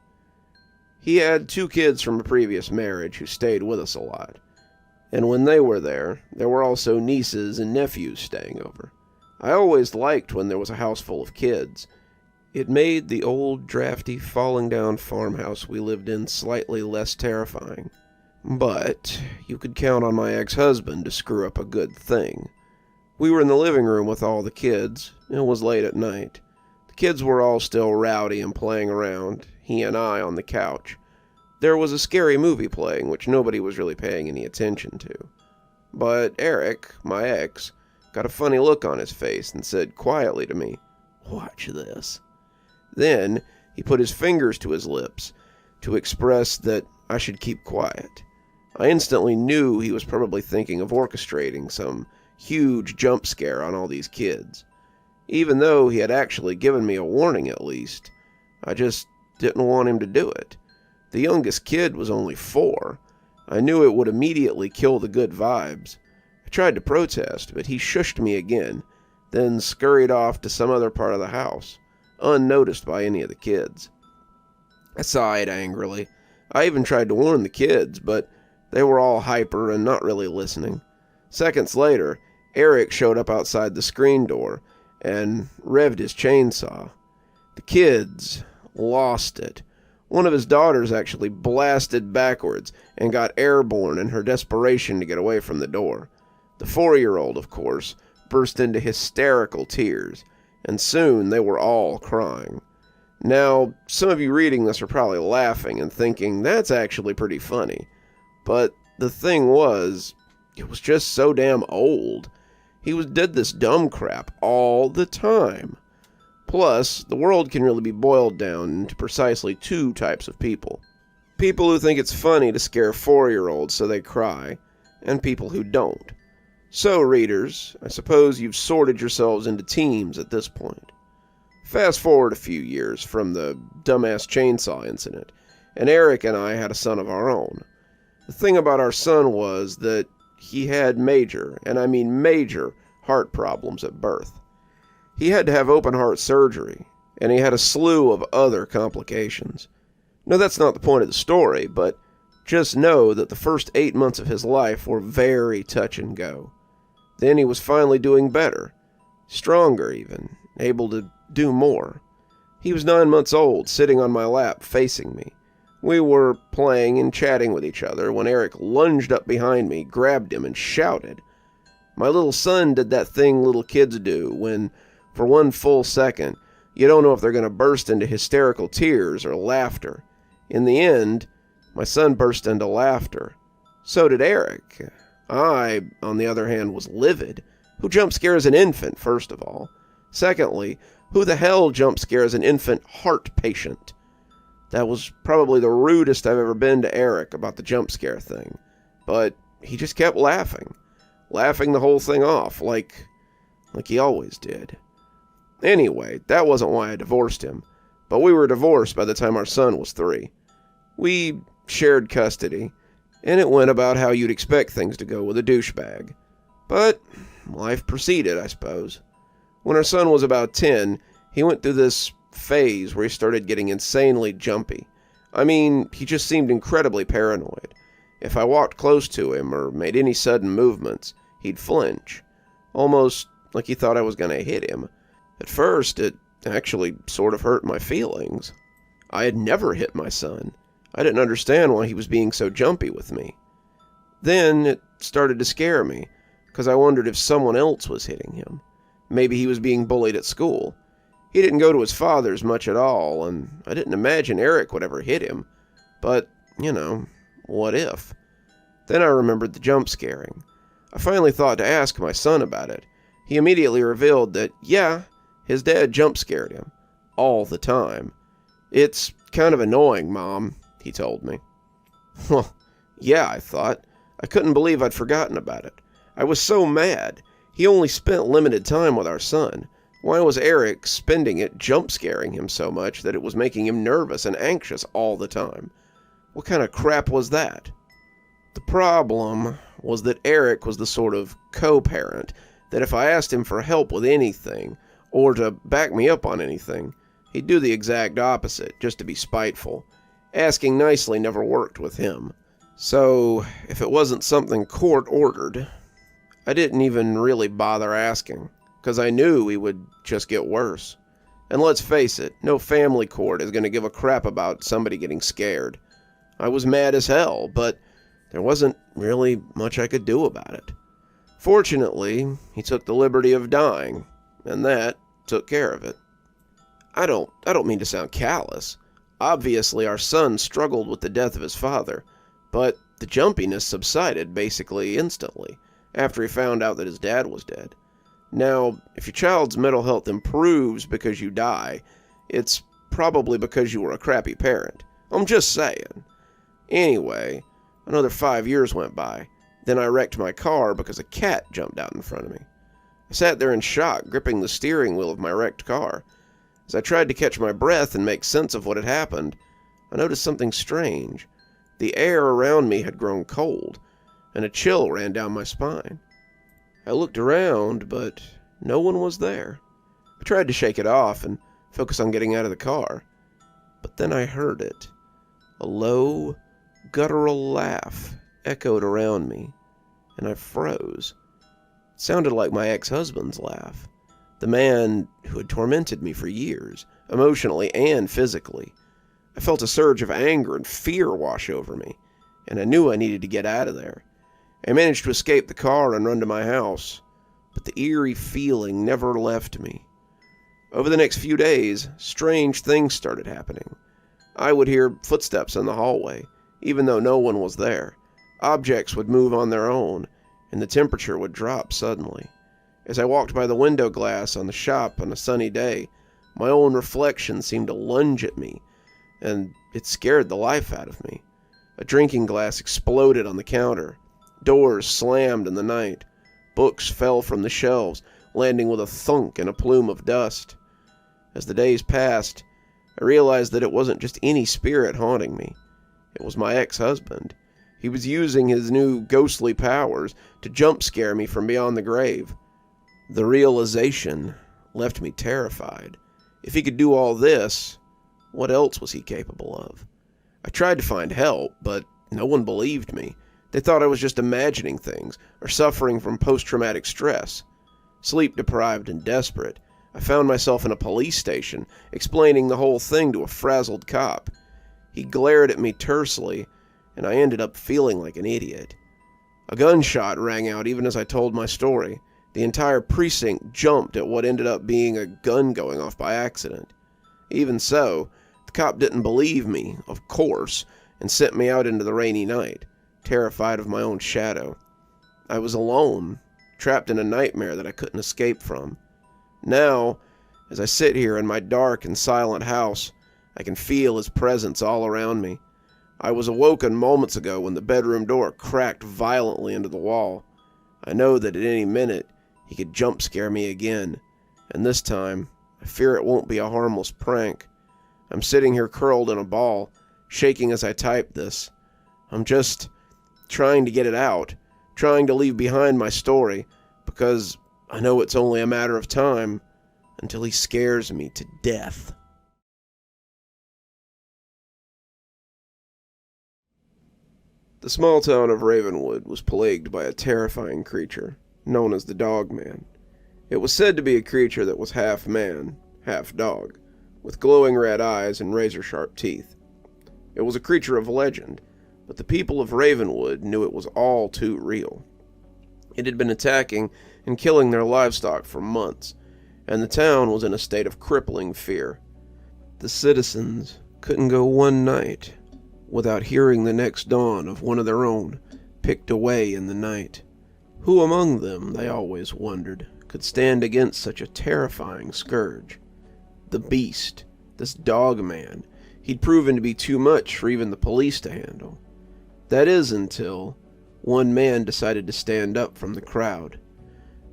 He had 2 kids from a previous marriage who stayed with us a lot. And when they were there were also nieces and nephews staying over. I always liked when there was a house full of kids. It made the old, drafty, falling-down farmhouse we lived in slightly less terrifying. But you could count on my ex-husband to screw up a good thing. We were in the living room with all the kids. It was late at night. The kids were all still rowdy and playing around, he and I on the couch. There was a scary movie playing, which nobody was really paying any attention to. But Eric, my ex, got a funny look on his face and said quietly to me, "Watch this." Then he put his fingers to his lips to express that I should keep quiet. I instantly knew he was probably thinking of orchestrating some huge jump scare on all these kids. Even though he had actually given me a warning at least, I just didn't want him to do it. The youngest kid was only 4. I knew it would immediately kill the good vibes. I tried to protest, but he shushed me again, then scurried off to some other part of the house, unnoticed by any of the kids. I sighed angrily. I even tried to warn the kids, but they were all hyper and not really listening. Seconds later, Eric showed up outside the screen door and revved his chainsaw. The kids lost it. One of his daughters actually blasted backwards and got airborne in her desperation to get away from the door. The 4-year-old, of course, burst into hysterical tears, and soon they were all crying. Now, some of you reading this are probably laughing and thinking that's actually pretty funny. But the thing was, it was just so damn old. He did this dumb crap all the time. Plus, the world can really be boiled down into precisely 2 types of people. People who think it's funny to scare 4-year-olds so they cry, and people who don't. So, readers, I suppose you've sorted yourselves into teams at this point. Fast forward a few years from the dumbass chainsaw incident, and Eric and I had a son of our own. The thing about our son was that he had major, and I mean major, heart problems at birth. He had to have open-heart surgery, and he had a slew of other complications. No, that's not the point of the story, but just know that the first 8 months of his life were very touch and go. Then he was finally doing better, stronger even, able to do more. He was 9 months old, sitting on my lap, facing me. We were playing and chatting with each other when Eric lunged up behind me, grabbed him, and shouted. My little son did that thing little kids do when, for 1 full second, you don't know if they're going to burst into hysterical tears or laughter. In the end, my son burst into laughter. So did Eric. I, on the other hand, was livid. Who jump scares an infant, first of all? Secondly, who the hell jump scares an infant heart patient? That was probably the rudest I've ever been to Eric about the jump scare thing. But he just kept laughing. Laughing the whole thing off, like he always did. Anyway, that wasn't why I divorced him. But we were divorced by the time our son was 3. We shared custody, and it went about how you'd expect things to go with a douchebag. But life proceeded, I suppose. When our son was about 10, he went through this phase where he started getting insanely jumpy. I mean, he just seemed incredibly paranoid. If I walked close to him or made any sudden movements, he'd flinch. Almost like he thought I was going to hit him. At first, it actually sort of hurt my feelings. I had never hit my son. I didn't understand why he was being so jumpy with me. Then it started to scare me, because I wondered if someone else was hitting him. Maybe he was being bullied at school. He didn't go to his father's much at all, and I didn't imagine Eric would ever hit him. But, what if? Then I remembered the jump scaring. I finally thought to ask my son about it. He immediately revealed that, yeah, his dad jump scared him. All the time. It's kind of annoying, Mom, he told me. Well, yeah, I thought. I couldn't believe I'd forgotten about it. I was so mad. He only spent limited time with our son. Why was Eric spending it jump scaring him so much that it was making him nervous and anxious all the time? What kind of crap was that? The problem was that Eric was the sort of co-parent that if I asked him for help with anything, or to back me up on anything, he'd do the exact opposite, just to be spiteful. Asking nicely never worked with him. So, if it wasn't something court-ordered, I didn't even really bother asking, because I knew he would just get worse. And let's face it, no family court is going to give a crap about somebody getting scared. I was mad as hell, but there wasn't really much I could do about it. Fortunately, he took the liberty of dying, and that took care of it. I don't mean to sound callous. Obviously, our son struggled with the death of his father, but the jumpiness subsided basically instantly after he found out that his dad was dead. Now, if your child's mental health improves because you die, it's probably because you were a crappy parent. I'm just saying. Anyway, another 5 years went by. Then I wrecked my car because a cat jumped out in front of me. I sat there in shock, gripping the steering wheel of my wrecked car. As I tried to catch my breath and make sense of what had happened, I noticed something strange. The air around me had grown cold, and a chill ran down my spine. I looked around, but no one was there. I tried to shake it off and focus on getting out of the car. But then I heard it. A low, guttural laugh echoed around me, and I froze. It sounded like my ex-husband's laugh. The man who had tormented me for years, emotionally and physically. I felt a surge of anger and fear wash over me, and I knew I needed to get out of there. I managed to escape the car and run to my house, but the eerie feeling never left me. Over the next few days, strange things started happening. I would hear footsteps in the hallway, even though no one was there. Objects would move on their own, and the temperature would drop suddenly. As I walked by the window glass on the shop on a sunny day, my own reflection seemed to lunge at me, and it scared the life out of me. A drinking glass exploded on the counter. Doors slammed in the night. Books fell from the shelves, landing with a thunk and a plume of dust. As the days passed, I realized that it wasn't just any spirit haunting me. It was my ex-husband. He was using his new ghostly powers to jump scare me from beyond the grave. The realization left me terrified. If he could do all this, what else was he capable of? I tried to find help, but no one believed me. They thought I was just imagining things or suffering from post-traumatic stress. Sleep-deprived and desperate, I found myself in a police station, explaining the whole thing to a frazzled cop. He glared at me tersely, and I ended up feeling like an idiot. A gunshot rang out even as I told my story. The entire precinct jumped at what ended up being a gun going off by accident. Even so, the cop didn't believe me, of course, and sent me out into the rainy night, terrified of my own shadow. I was alone, trapped in a nightmare that I couldn't escape from. Now, as I sit here in my dark and silent house, I can feel his presence all around me. I was awoken moments ago when the bedroom door cracked violently into the wall. I know that at any minute he could jump scare me again, and this time I fear it won't be a harmless prank. I'm sitting here curled in a ball, shaking as I type this. I'm just trying to get it out, trying to leave behind my story, because I know it's only a matter of time until he scares me to death. The small town of Ravenwood was plagued by a terrifying creature, known as the Dogman. It was said to be a creature that was half man, half dog, with glowing red eyes and razor-sharp teeth. It was a creature of legend, but the people of Ravenwood knew it was all too real. It had been attacking and killing their livestock for months, and the town was in a state of crippling fear. The citizens couldn't go one night without hearing the next dawn of one of their own picked away in the night. Who among them, they always wondered, could stand against such a terrifying scourge? The beast, this dog man, he'd proven to be too much for even the police to handle. That is until one man decided to stand up from the crowd.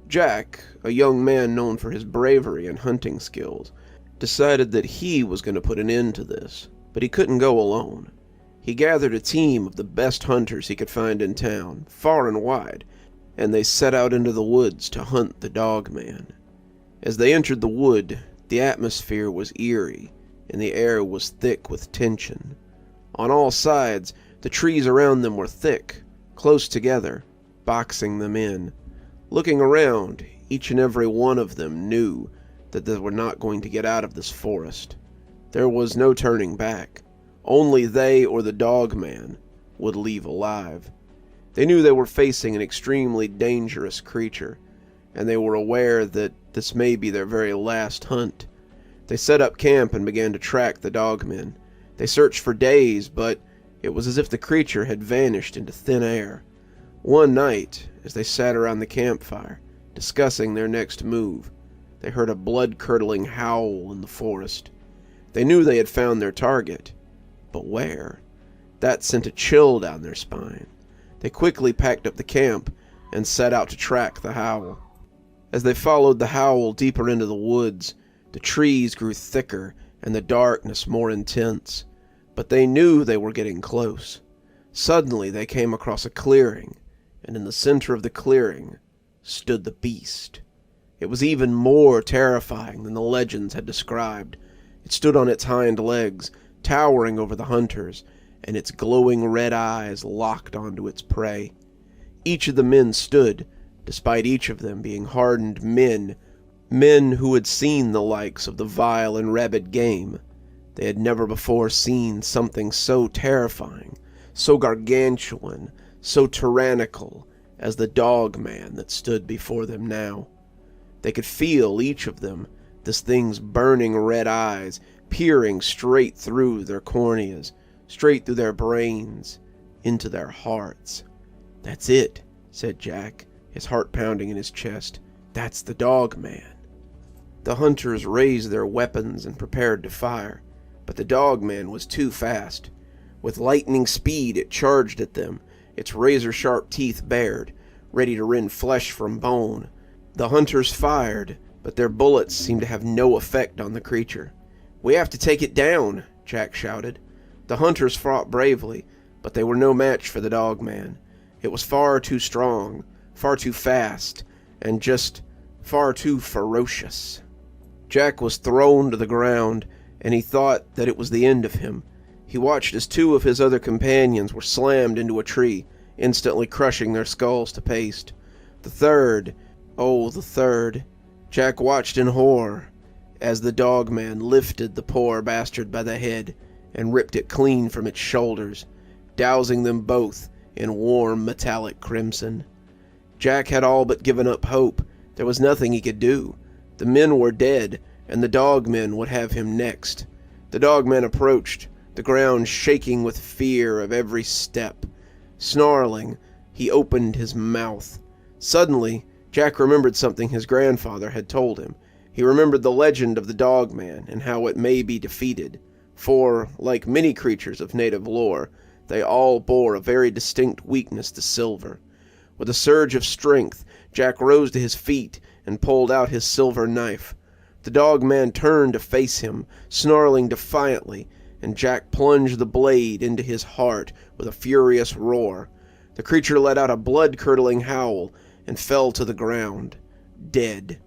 Jack, a young man known for his bravery and hunting skills, decided that he was going to put an end to this, but he couldn't go alone. He gathered a team of the best hunters he could find in town, far and wide, and they set out into the woods to hunt the dog man. As they entered the wood, the atmosphere was eerie, and the air was thick with tension. On all sides, the trees around them were thick, close together, boxing them in. Looking around, each and every one of them knew that they were not going to get out of this forest. There was no turning back. Only they or the dog man would leave alive. They knew they were facing an extremely dangerous creature, and they were aware that this may be their very last hunt. They set up camp and began to track the dogmen. They searched for days, but it was as if the creature had vanished into thin air. One night, as they sat around the campfire, discussing their next move, they heard a blood-curdling howl in the forest. They knew they had found their target, but where? That sent a chill down their spine. They quickly packed up the camp and set out to track the howl. As they followed the howl deeper into the woods, the trees grew thicker and the darkness more intense, but they knew they were getting close. Suddenly they came across a clearing, and in the center of the clearing stood the beast. It was even more terrifying than the legends had described. It stood on its hind legs, towering over the hunters, and its glowing red eyes locked onto its prey. Each of the men stood, despite each of them being hardened men who had seen the likes of the vile and rabid game. They had never before seen something so terrifying, so gargantuan, so tyrannical as the dog man that stood before them now. They could feel, each of them, this thing's burning red eyes peering straight through their corneas, straight through their brains, into their hearts. "That's it," said Jack, his heart pounding in his chest. "That's the dog man." The hunters raised their weapons and prepared to fire, but the dog man was too fast. With lightning speed it charged at them, its razor-sharp teeth bared, ready to rend flesh from bone. The hunters fired, but their bullets seemed to have no effect on the creature. "We have to take it down," Jack shouted. The hunters fought bravely, but they were no match for the dog man. It was far too strong, far too fast, and just far too ferocious. Jack was thrown to the ground, and he thought that it was the end of him. He watched as two of his other companions were slammed into a tree, instantly crushing their skulls to paste. The third, Jack watched in horror as the dog man lifted the poor bastard by the head and ripped it clean from its shoulders, dousing them both in warm metallic crimson. Jack had all but given up hope. There was nothing he could do. The men were dead, and the dogmen would have him next. The dogman approached, the ground shaking with fear of every step. Snarling, he opened his mouth. Suddenly, Jack remembered something his grandfather had told him. He remembered the legend of the dogman and how it may be defeated, for, like many creatures of native lore, they all bore a very distinct weakness to silver. With a surge of strength, Jack rose to his feet and pulled out his silver knife. The dogman turned to face him, snarling defiantly, and Jack plunged the blade into his heart with a furious roar. The creature let out a blood-curdling howl and fell to the ground, dead.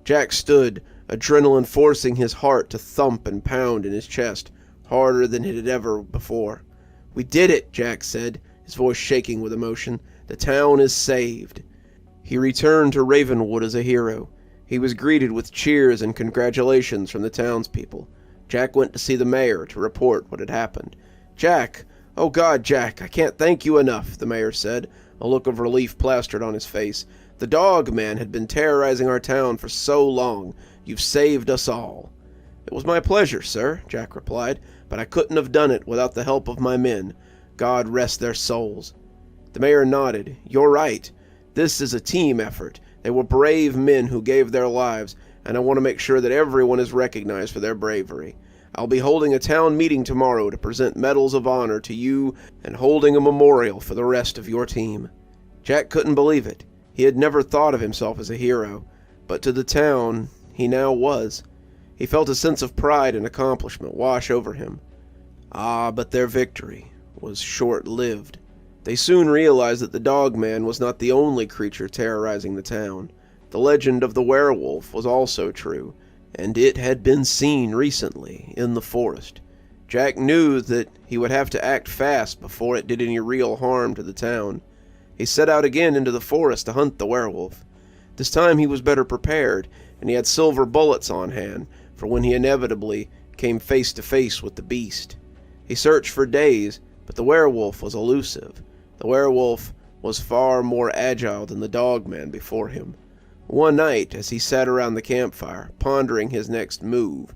Jack stood, adrenaline forcing his heart to thump and pound in his chest, harder than it had ever before. "We did it," Jack said, his voice shaking with emotion. "The town is saved." He returned to Ravenwood as a hero. He was greeted with cheers and congratulations from the townspeople. Jack went to see the mayor to report what had happened. "Jack! Oh God, Jack, I can't thank you enough," the mayor said, a look of relief plastered on his face. "The dog man had been terrorizing our town for so long. You've saved us all." "It was my pleasure, sir," Jack replied, "but I couldn't have done it without the help of my men. God rest their souls." The mayor nodded. "You're right. This is a team effort. They were brave men who gave their lives, and I want to make sure that everyone is recognized for their bravery. I'll be holding a town meeting tomorrow to present medals of honor to you and holding a memorial for the rest of your team." Jack couldn't believe it. He had never thought of himself as a hero, but to the town, he now was. He felt a sense of pride and accomplishment wash over him. But their victory was short-lived. They soon realized that the Dogman was not the only creature terrorizing the town. The legend of the werewolf was also true, and it had been seen recently in the forest. Jack knew that he would have to act fast before it did any real harm to the town. He set out again into the forest to hunt the werewolf. This time he was better prepared, and he had silver bullets on hand for when he inevitably came face to face with the beast. He searched for days, but the werewolf was elusive. The werewolf was far more agile than the Dogman before him. One night, as he sat around the campfire, pondering his next move,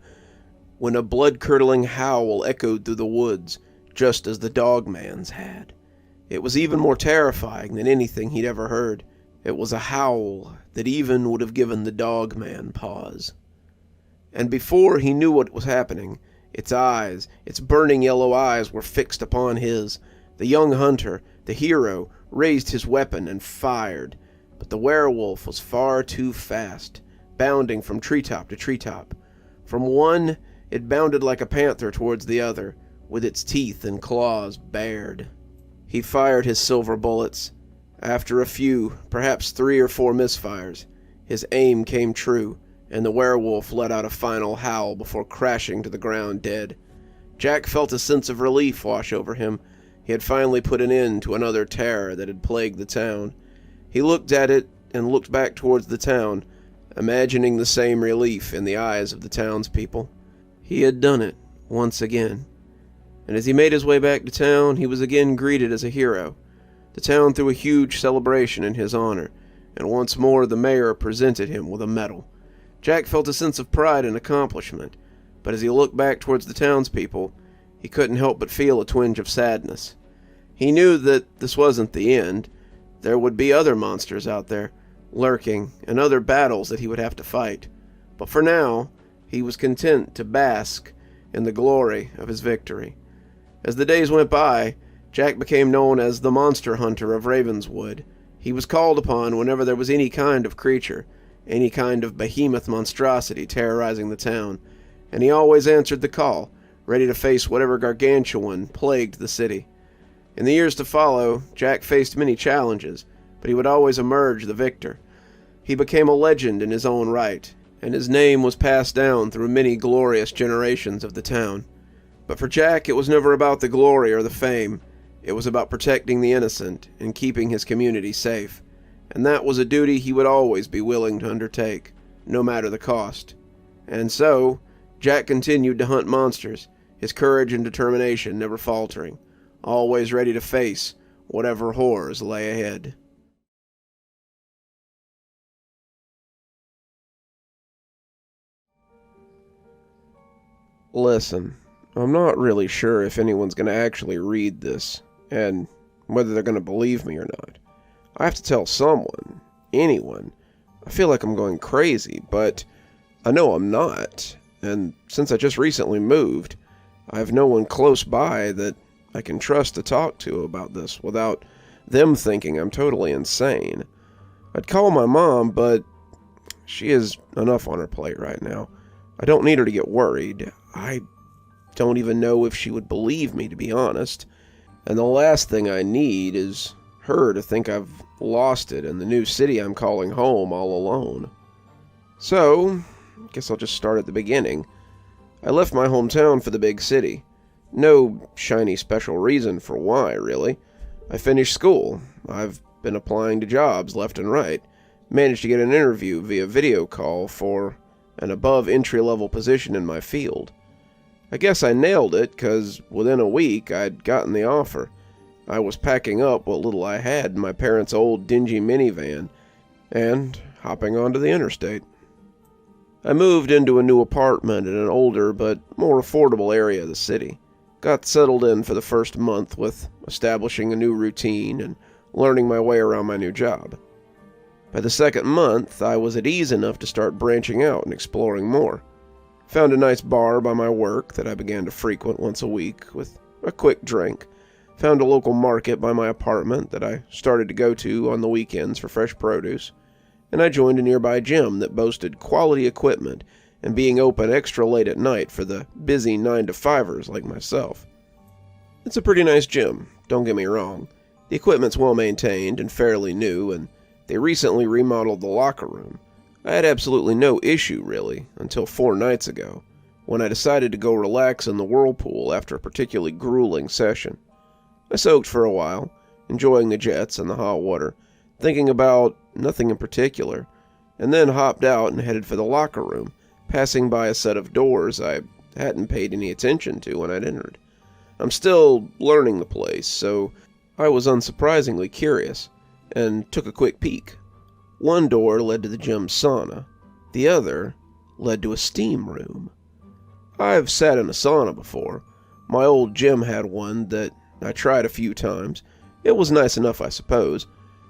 when a blood-curdling howl echoed through the woods, just as the Dogman's had. It was even more terrifying than anything he'd ever heard. It was a howl that even would have given the Dogman pause. And before he knew what was happening, its eyes, its burning yellow eyes, were fixed upon his. The young hunter, the hero, raised his weapon and fired. But the werewolf was far too fast, bounding from treetop to treetop. From one, it bounded like a panther towards the other, with its teeth and claws bared. He fired his silver bullets. After a few, perhaps 3 or 4 misfires, his aim came true, and the werewolf let out a final howl before crashing to the ground dead. Jack felt a sense of relief wash over him. He had finally put an end to another terror that had plagued the town. He looked at it and looked back towards the town, imagining the same relief in the eyes of the townspeople. He had done it once again. And as he made his way back to town, he was again greeted as a hero. The town threw a huge celebration in his honor, and once more the mayor presented him with a medal. Jack felt a sense of pride and accomplishment, but as he looked back towards the townspeople, he couldn't help but feel a twinge of sadness. He knew that this wasn't the end. There would be other monsters out there, lurking, and other battles that he would have to fight. But for now, he was content to bask in the glory of his victory. As the days went by, Jack became known as the Monster Hunter of Ravenswood. He was called upon whenever there was any kind of creature, any kind of behemoth monstrosity terrorizing the town, and he always answered the call, ready to face whatever gargantuan plagued the city. In the years to follow, Jack faced many challenges, but he would always emerge the victor. He became a legend in his own right, and his name was passed down through many glorious generations of the town. But for Jack, it was never about the glory or the fame. It was about protecting the innocent and keeping his community safe. And that was a duty he would always be willing to undertake, no matter the cost. And so, Jack continued to hunt monsters, his courage and determination never faltering, always ready to face whatever horrors lay ahead. Listen, I'm not really sure if anyone's going to actually read this, and whether they're going to believe me or not. I have to tell someone, anyone. I feel like I'm going crazy, but I know I'm not, and since I just recently moved, I have no one close by that I can trust to talk to about this without them thinking I'm totally insane. I'd call my mom, but she has enough on her plate right now. I don't need her to get worried. I don't even know if she would believe me, to be honest. And the last thing I need is her to think I've lost it in the new city I'm calling home all alone. So, I guess I'll just start at the beginning. I left my hometown for the big city. No shiny special reason for why, really. I finished school. I've been applying to jobs left and right. Managed to get an interview via video call for an above entry-level position in my field. I guess I nailed it, 'cause within a week I'd gotten the offer. I was packing up what little I had in my parents' old dingy minivan and hopping onto the interstate. I moved into a new apartment in an older but more affordable area of the city. Got settled in for the first month with establishing a new routine and learning my way around my new job. By the second month, I was at ease enough to start branching out and exploring more. Found a nice bar by my work that I began to frequent once a week with a quick drink. Found a local market by my apartment that I started to go to on the weekends for fresh produce. And I joined a nearby gym that boasted quality equipment and being open extra late at night for the busy 9-to-5ers like myself. It's a pretty nice gym, don't get me wrong. The equipment's well maintained and fairly new, and they recently remodeled the locker room. I had absolutely no issue, really, until 4 nights ago, when I decided to go relax in the whirlpool after a particularly grueling session. I soaked for a while, enjoying the jets and the hot water, thinking about nothing in particular, and then hopped out and headed for the locker room, passing by a set of doors I hadn't paid any attention to when I'd entered. I'm still learning the place, so I was unsurprisingly curious, and took a quick peek. One door led to the gym's sauna. The other led to a steam room. I've sat in a sauna before. My old gym had one that I tried a few times. It was nice enough, I suppose.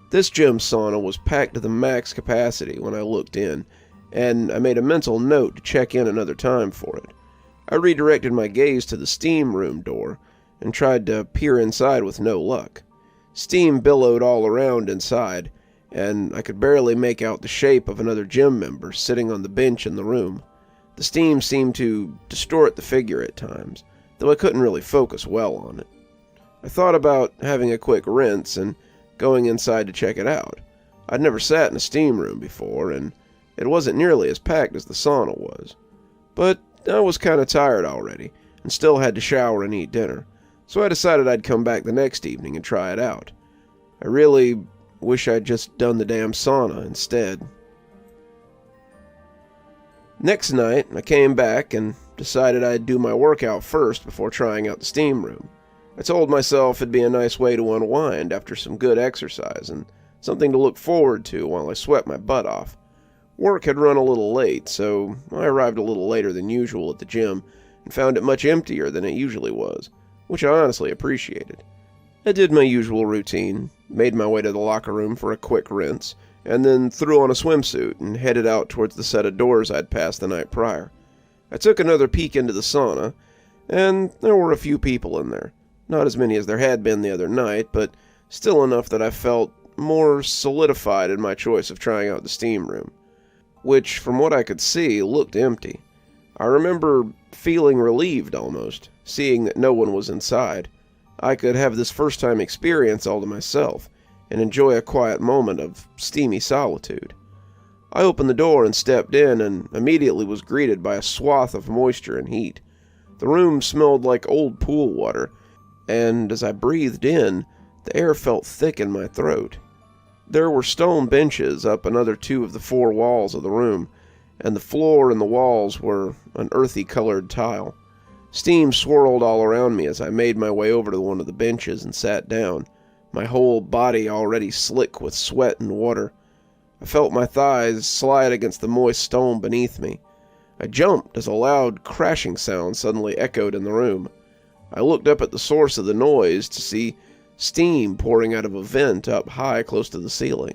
This gym sauna was packed to the max capacity when I looked in, and I made a mental note to check in another time for it. I redirected my gaze to the steam room door and tried to peer inside with no luck. Steam billowed all around inside, and I could barely make out the shape of another gym member sitting on the bench in the room. The steam seemed to distort the figure at times, though I couldn't really focus well on it. I thought about having a quick rinse and going inside to check it out. I'd never sat in a steam room before, and it wasn't nearly as packed as the sauna was. But I was kind of tired already, and still had to shower and eat dinner, so I decided I'd come back the next evening and try it out. I really wish I'd just done the damn sauna instead. Next night, I came back and decided I'd do my workout first before trying out the steam room. I told myself it'd be a nice way to unwind after some good exercise and something to look forward to while I sweat my butt off. Work had run a little late, so I arrived a little later than usual at the gym and found it much emptier than it usually was, which I honestly appreciated. I did my usual routine, made my way to the locker room for a quick rinse, and then threw on a swimsuit and headed out towards the set of doors I'd passed the night prior. I took another peek into the sauna, and there were a few people in there. Not as many as there had been the other night, but still enough that I felt more solidified in my choice of trying out the steam room, which, from what I could see, looked empty. I remember feeling relieved almost, seeing that no one was inside. I could have this first-time experience all to myself, and enjoy a quiet moment of steamy solitude. I opened the door and stepped in, and immediately was greeted by a swath of moisture and heat. The room smelled like old pool water, and as I breathed in, the air felt thick in my throat. There were stone benches up another 2 of the 4 walls of the room, and the floor and the walls were an earthy-colored tile. Steam swirled all around me as I made my way over to one of the benches and sat down, my whole body already slick with sweat and water. I felt my thighs slide against the moist stone beneath me. I jumped as a loud crashing sound suddenly echoed in the room. I looked up at the source of the noise to see steam pouring out of a vent up high close to the ceiling.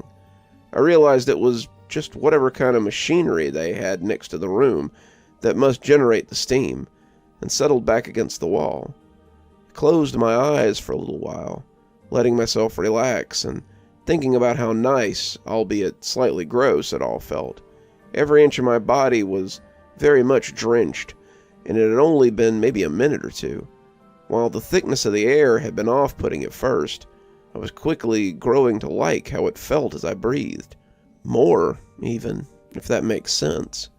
I realized it was just whatever kind of machinery they had next to the room that must generate the steam, and settled back against the wall. I closed my eyes for a little while, letting myself relax and thinking about how nice, albeit slightly gross, it all felt. Every inch of my body was very much drenched, and it had only been maybe a minute or two. While the thickness of the air had been off-putting at first, I was quickly growing to like how it felt as I breathed. More, even, if that makes sense.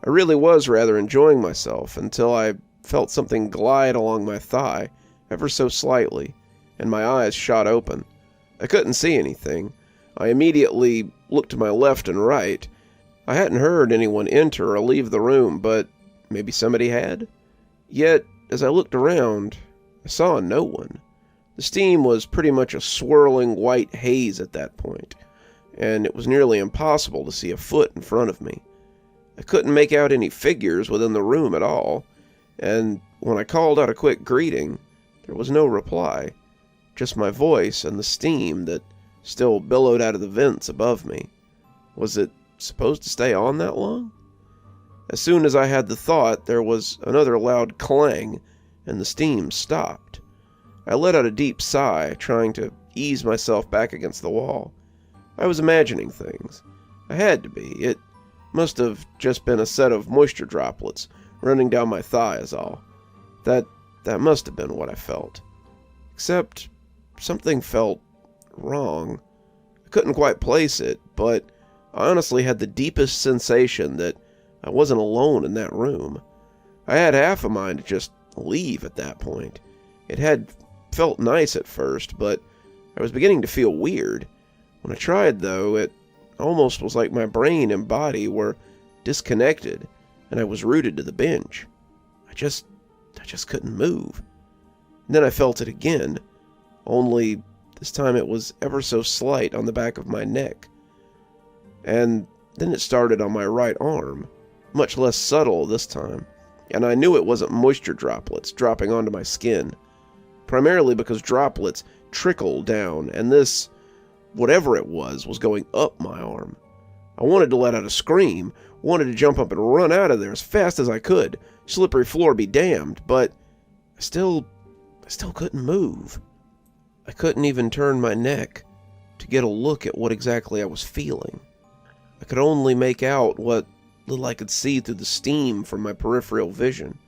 I really was rather enjoying myself until I felt something glide along my thigh, ever so slightly, and my eyes shot open. I couldn't see anything. I immediately looked to my left and right. I hadn't heard anyone enter or leave the room, but maybe somebody had? Yet, as I looked around, I saw no one. The steam was pretty much a swirling white haze at that point, and it was nearly impossible to see a foot in front of me. I couldn't make out any figures within the room at all, and when I called out a quick greeting, there was no reply, just my voice and the steam that still billowed out of the vents above me. Was it supposed to stay on that long? As soon as I had the thought, there was another loud clang, and the steam stopped. I let out a deep sigh, trying to ease myself back against the wall. I was imagining things. I had to be. It must have just been a set of moisture droplets running down my thigh is all. That must have been what I felt. Except something felt wrong. I couldn't quite place it, but I honestly had the deepest sensation that I wasn't alone in that room. I had half a mind to just leave at that point. It had felt nice at first, but I was beginning to feel weird. When I tried, though, it almost was like my brain and body were disconnected, and I was rooted to the bench. I just couldn't move. And then I felt it again, only this time it was ever so slight on the back of my neck. And then it started on my right arm, much less subtle this time, and I knew it wasn't moisture droplets dropping onto my skin, primarily because droplets trickle down, and this, whatever it was going up my arm. I wanted to let out a scream, wanted to jump up and run out of there as fast as I could, slippery floor be damned, but I still couldn't move. I couldn't even turn my neck to get a look at what exactly I was feeling. I could only make out what little I could see through the steam from my peripheral vision,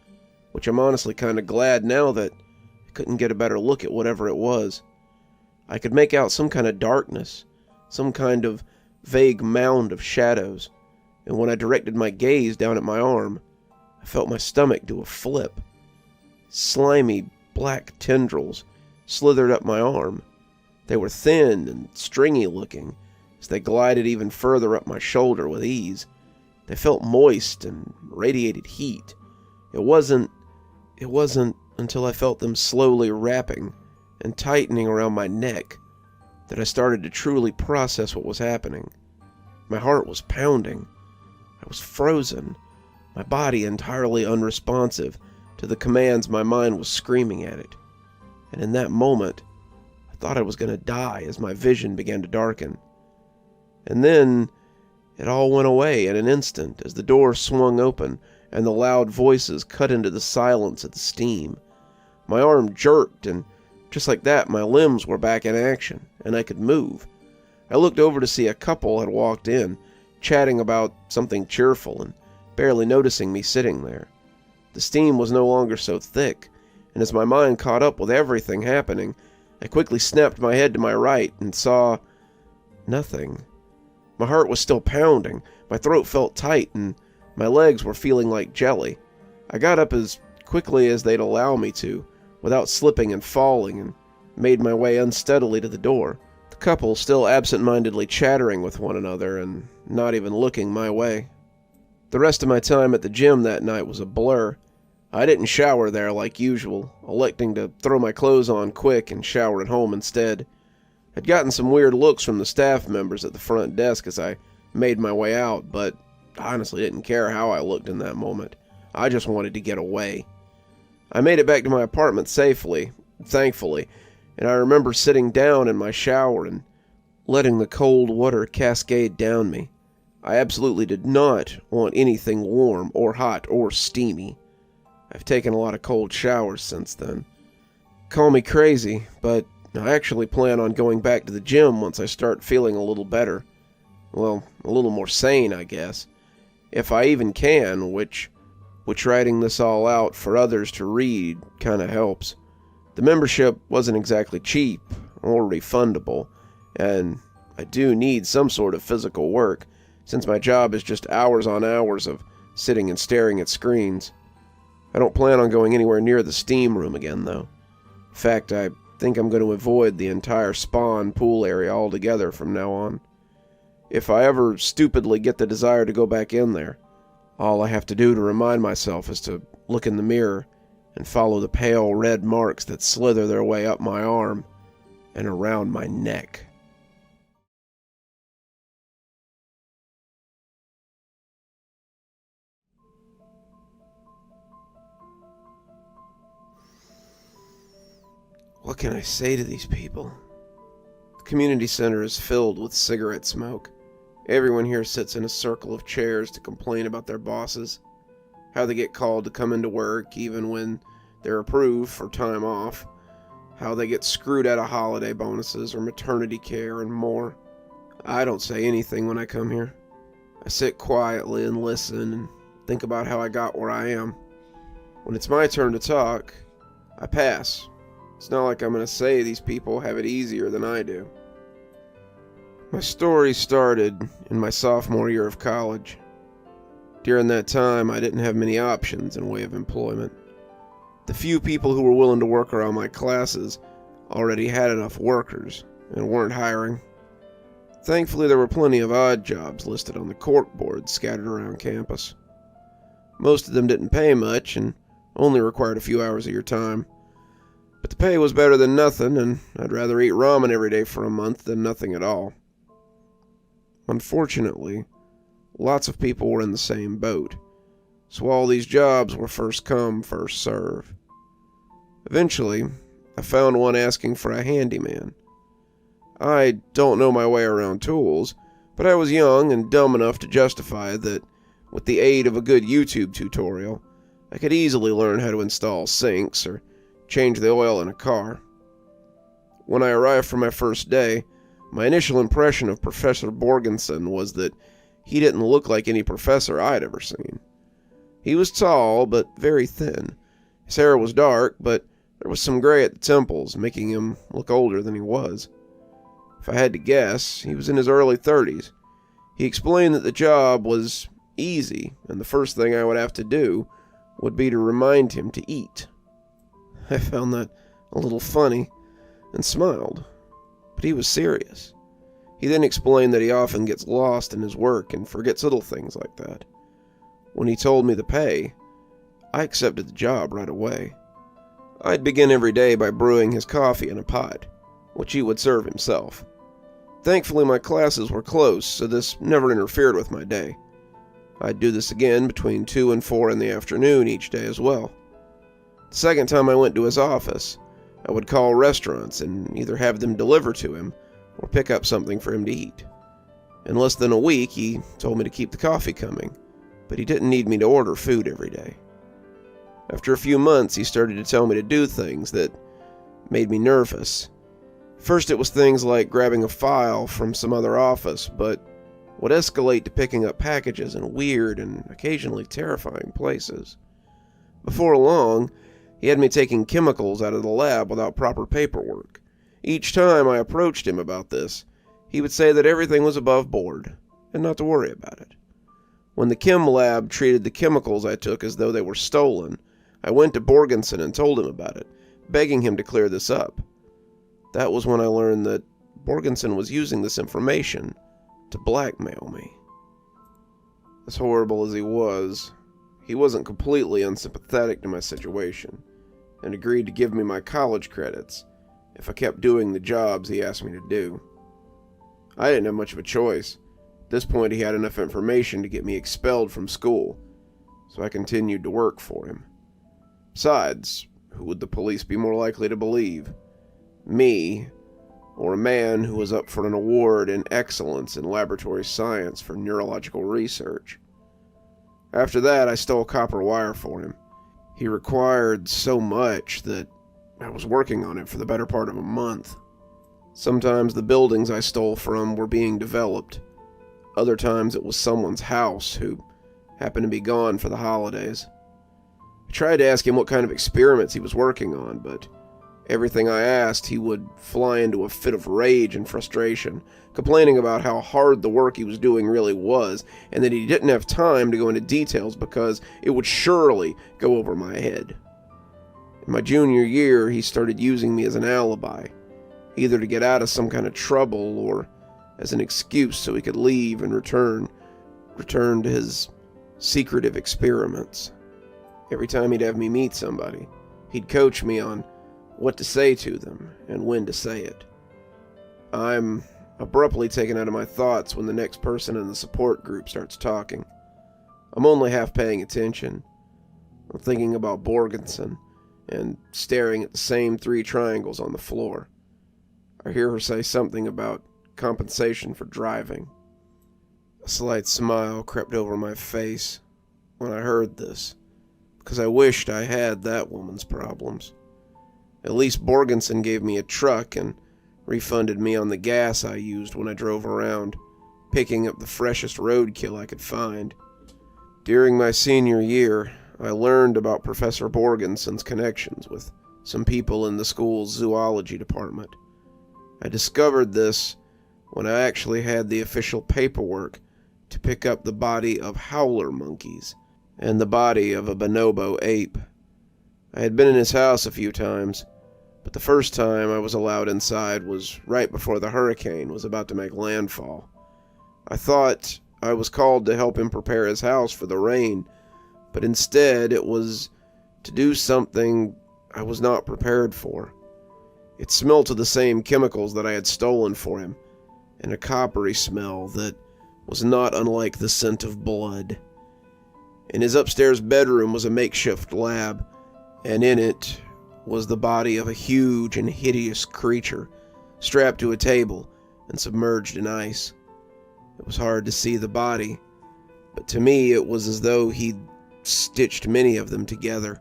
which I'm honestly kind of glad now that I couldn't get a better look at whatever it was. I could make out some kind of darkness, some kind of vague mound of shadows, and when I directed my gaze down at my arm, I felt my stomach do a flip. Slimy, black tendrils slithered up my arm. They were thin and stringy looking as they glided even further up my shoulder with ease. They felt moist and radiated heat. It wasn't until I felt them slowly wrapping and tightening around my neck that I started to truly process what was happening. My heart was pounding. I was frozen, my body entirely unresponsive to the commands my mind was screaming at it. And in that moment, I thought I was going to die as my vision began to darken. And then it all went away in an instant as the door swung open and the loud voices cut into the silence of the steam. My arm jerked, and just like that, my limbs were back in action, and I could move. I looked over to see a couple had walked in, chatting about something cheerful and barely noticing me sitting there. The steam was no longer so thick, and as my mind caught up with everything happening, I quickly snapped my head to my right and saw nothing. My heart was still pounding, my throat felt tight, and my legs were feeling like jelly. I got up as quickly as they'd allow me to, without slipping and falling, and made my way unsteadily to the door, the couple still absent-mindedly chattering with one another and not even looking my way. The rest of my time at the gym that night was a blur. I didn't shower there like usual, electing to throw my clothes on quick and shower at home instead. I'd gotten some weird looks from the staff members at the front desk as I made my way out, but I honestly didn't care how I looked in that moment. I just wanted to get away. I made it back to my apartment safely, thankfully, and I remember sitting down in my shower and letting the cold water cascade down me. I absolutely did not want anything warm or hot or steamy. I've taken a lot of cold showers since then. Call me crazy, but I actually plan on going back to the gym once I start feeling a little better. Well, a little more sane, I guess. If I even can, which writing this all out for others to read kinda helps. The membership wasn't exactly cheap or refundable, and I do need some sort of physical work, since my job is just hours on hours of sitting and staring at screens. I don't plan on going anywhere near the steam room again, though. In fact, I think I'm going to avoid the entire spa and pool area altogether from now on. If I ever stupidly get the desire to go back in there, all I have to do to remind myself is to look in the mirror and follow the pale red marks that slither their way up my arm and around my neck. What can I say to these people? The community center is filled with cigarette smoke. Everyone here sits in a circle of chairs to complain about their bosses, how they get called to come into work even when they're approved for time off, how they get screwed out of holiday bonuses or maternity care and more. I don't say anything when I come here. I sit quietly and listen and think about how I got where I am. When it's my turn to talk, I pass. It's not like I'm going to say these people have it easier than I do. My story started in my sophomore year of college. During that time, I didn't have many options in way of employment. The few people who were willing to work around my classes already had enough workers and weren't hiring. Thankfully, there were plenty of odd jobs listed on the cork board scattered around campus. Most of them didn't pay much and only required a few hours of your time. But the pay was better than nothing, and I'd rather eat ramen every day for a month than nothing at all. Unfortunately, lots of people were in the same boat, so all these jobs were first come, first serve. Eventually, I found one asking for a handyman. I don't know my way around tools, but I was young and dumb enough to justify that with the aid of a good YouTube tutorial, I could easily learn how to install sinks or change the oil in a car. When I arrived for my first day, my initial impression of Professor Borgenson was that he didn't look like any professor I'd ever seen. He was tall, but very thin. His hair was dark, but there was some gray at the temples, making him look older than he was. If I had to guess, he was in his early 30s. He explained that the job was easy, and the first thing I would have to do would be to remind him to eat. I found that a little funny and smiled, but he was serious. He then explained that he often gets lost in his work and forgets little things like that. When he told me the pay, I accepted the job right away. I'd begin every day by brewing his coffee in a pot, which he would serve himself. Thankfully, my classes were close, so this never interfered with my day. I'd do this again between 2 and 4 in the afternoon each day as well. The second time I went to his office, I would call restaurants and either have them deliver to him or pick up something for him to eat. In less than a week, he told me to keep the coffee coming, but he didn't need me to order food every day. After a few months, he started to tell me to do things that made me nervous. First, it was things like grabbing a file from some other office, but would escalate to picking up packages in weird and occasionally terrifying places. Before long, he had me taking chemicals out of the lab without proper paperwork. Each time I approached him about this, he would say that everything was above board and not to worry about it. When the chem lab treated the chemicals I took as though they were stolen, I went to Borgenson and told him about it, begging him to clear this up. That was when I learned that Borgenson was using this information to blackmail me. As horrible as he wasn't completely unsympathetic to my situation, and agreed to give me my college credits if I kept doing the jobs he asked me to do. I didn't have much of a choice. At this point, he had enough information to get me expelled from school, so I continued to work for him. Besides, who would the police be more likely to believe? Me, or a man who was up for an award in excellence in laboratory science for neurological research? After that, I stole copper wire for him. He required so much that I was working on it for the better part of a month. Sometimes the buildings I stole from were being developed. Other times it was someone's house who happened to be gone for the holidays. I tried to ask him what kind of experiments he was working on, but everything I asked, he would fly into a fit of rage and frustration, complaining about how hard the work he was doing really was, and that he didn't have time to go into details because it would surely go over my head. In my junior year, he started using me as an alibi, either to get out of some kind of trouble or as an excuse so he could leave and return to his secretive experiments. Every time he'd have me meet somebody, he'd coach me on what to say to them and when to say it. I'm abruptly taken out of my thoughts when the next person in the support group starts talking. I'm only half paying attention. I'm thinking about Borgenson and staring at the same 3 triangles on the floor. I hear her say something about compensation for driving. A slight smile crept over my face when I heard this, because I wished I had that woman's problems. At least Borgenson gave me a truck and refunded me on the gas I used when I drove around, picking up the freshest roadkill I could find. During my senior year, I learned about Professor Borgenson's connections with some people in the school's zoology department. I discovered this when I actually had the official paperwork to pick up the body of howler monkeys and the body of a bonobo ape. I had been in his house a few times, but the first time I was allowed inside was right before the hurricane was about to make landfall. I thought I was called to help him prepare his house for the rain, but instead it was to do something I was not prepared for. It smelled of the same chemicals that I had stolen for him, and a coppery smell that was not unlike the scent of blood. In his upstairs bedroom was a makeshift lab, and in it was the body of a huge and hideous creature, strapped to a table and submerged in ice. It was hard to see the body, but to me it was as though he'd stitched many of them together.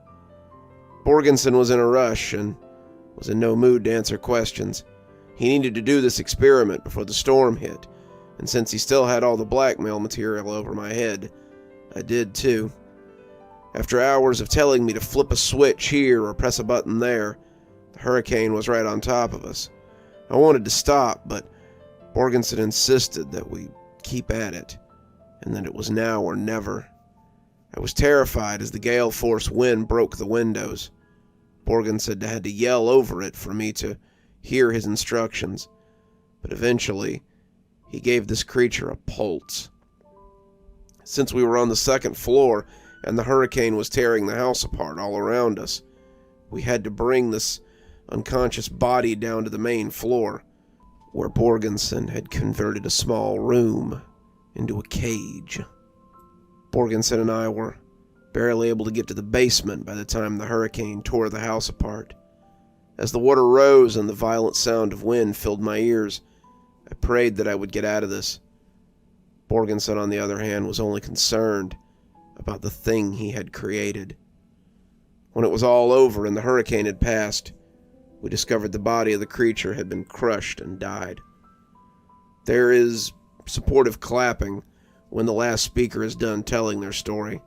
Borgenson was in a rush and was in no mood to answer questions. He needed to do this experiment before the storm hit, and since he still had all the blackmail material over my head, I did too. After hours of telling me to flip a switch here or press a button there, the hurricane was right on top of us. I wanted to stop, but Borgenson insisted that we keep at it, and that it was now or never. I was terrified as the gale-force wind broke the windows. Borgenson had to yell over it for me to hear his instructions, but eventually he gave this creature a pulse. Since we were on the 2nd floor and the hurricane was tearing the house apart all around us, we had to bring this unconscious body down to the main floor, where Borgenson had converted a small room into a cage. Borgenson and I were barely able to get to the basement by the time the hurricane tore the house apart. As the water rose and the violent sound of wind filled my ears, I prayed that I would get out of this. Borgenson, on the other hand, was only concerned about the thing he had created. When it was all over and the hurricane had passed, we discovered the body of the creature had been crushed and died. There is supportive clapping when the last speaker is done telling their story.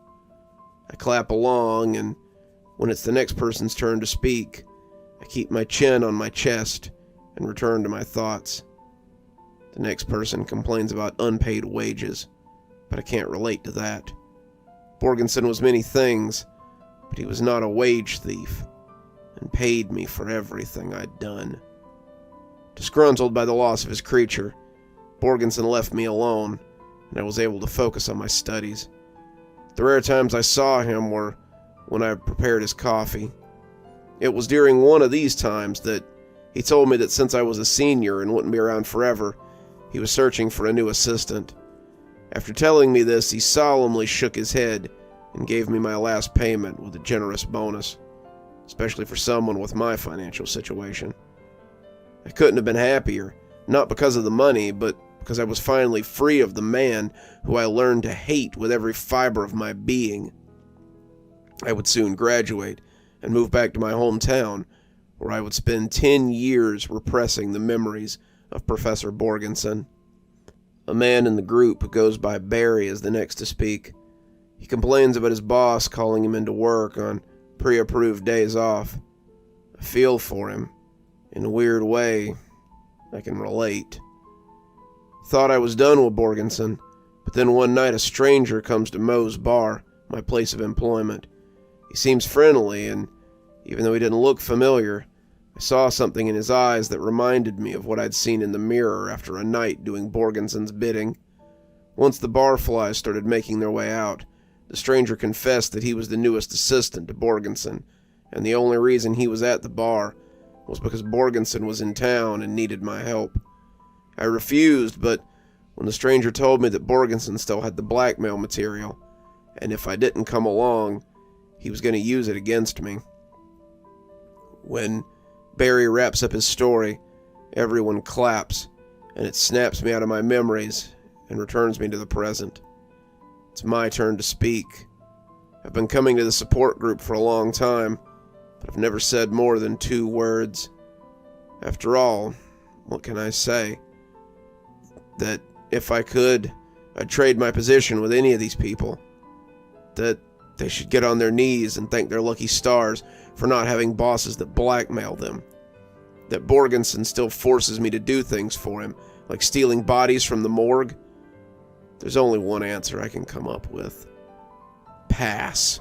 I clap along, and when it's the next person's turn to speak, I keep my chin on my chest and return to my thoughts. The next person complains about unpaid wages, but I can't relate to that. Borgenson was many things, but he was not a wage thief, and paid me for everything I'd done. Disgruntled by the loss of his creature, Borgenson left me alone, and I was able to focus on my studies. The rare times I saw him were when I prepared his coffee. It was during one of these times that he told me that since I was a senior and wouldn't be around forever, he was searching for a new assistant. After telling me this, he solemnly shook his head and gave me my last payment with a generous bonus, especially for someone with my financial situation. I couldn't have been happier, not because of the money, but because I was finally free of the man who I learned to hate with every fiber of my being. I would soon graduate and move back to my hometown, where I would spend 10 years repressing the memories of Professor Borgenson. A man in the group who goes by Barry is the next to speak. He complains about his boss calling him into work on pre-approved days off. I feel for him. In a weird way, I can relate. Thought I was done with Borgenson, but then one night a stranger comes to Moe's bar, my place of employment. He seems friendly, and even though he didn't look familiar, I saw something in his eyes that reminded me of what I'd seen in the mirror after a night doing Borgenson's bidding. Once the barflies started making their way out, the stranger confessed that he was the newest assistant to Borgenson, and the only reason he was at the bar was because Borgenson was in town and needed my help. I refused, but when the stranger told me that Borgenson still had the blackmail material, and if I didn't come along, he was going to use it against me, When Barry wraps up his story, everyone claps, and it snaps me out of my memories and returns me to the present. It's my turn to speak. I've been coming to the support group for a long time, but I've never said more than 2 words. After all, what can I say? That if I could, I'd trade my position with any of these people. That they should get on their knees and thank their lucky stars for not having bosses that blackmail them. That Borgensen still forces me to do things for him, like stealing bodies from the morgue. There's only one answer I can come up with. Pass.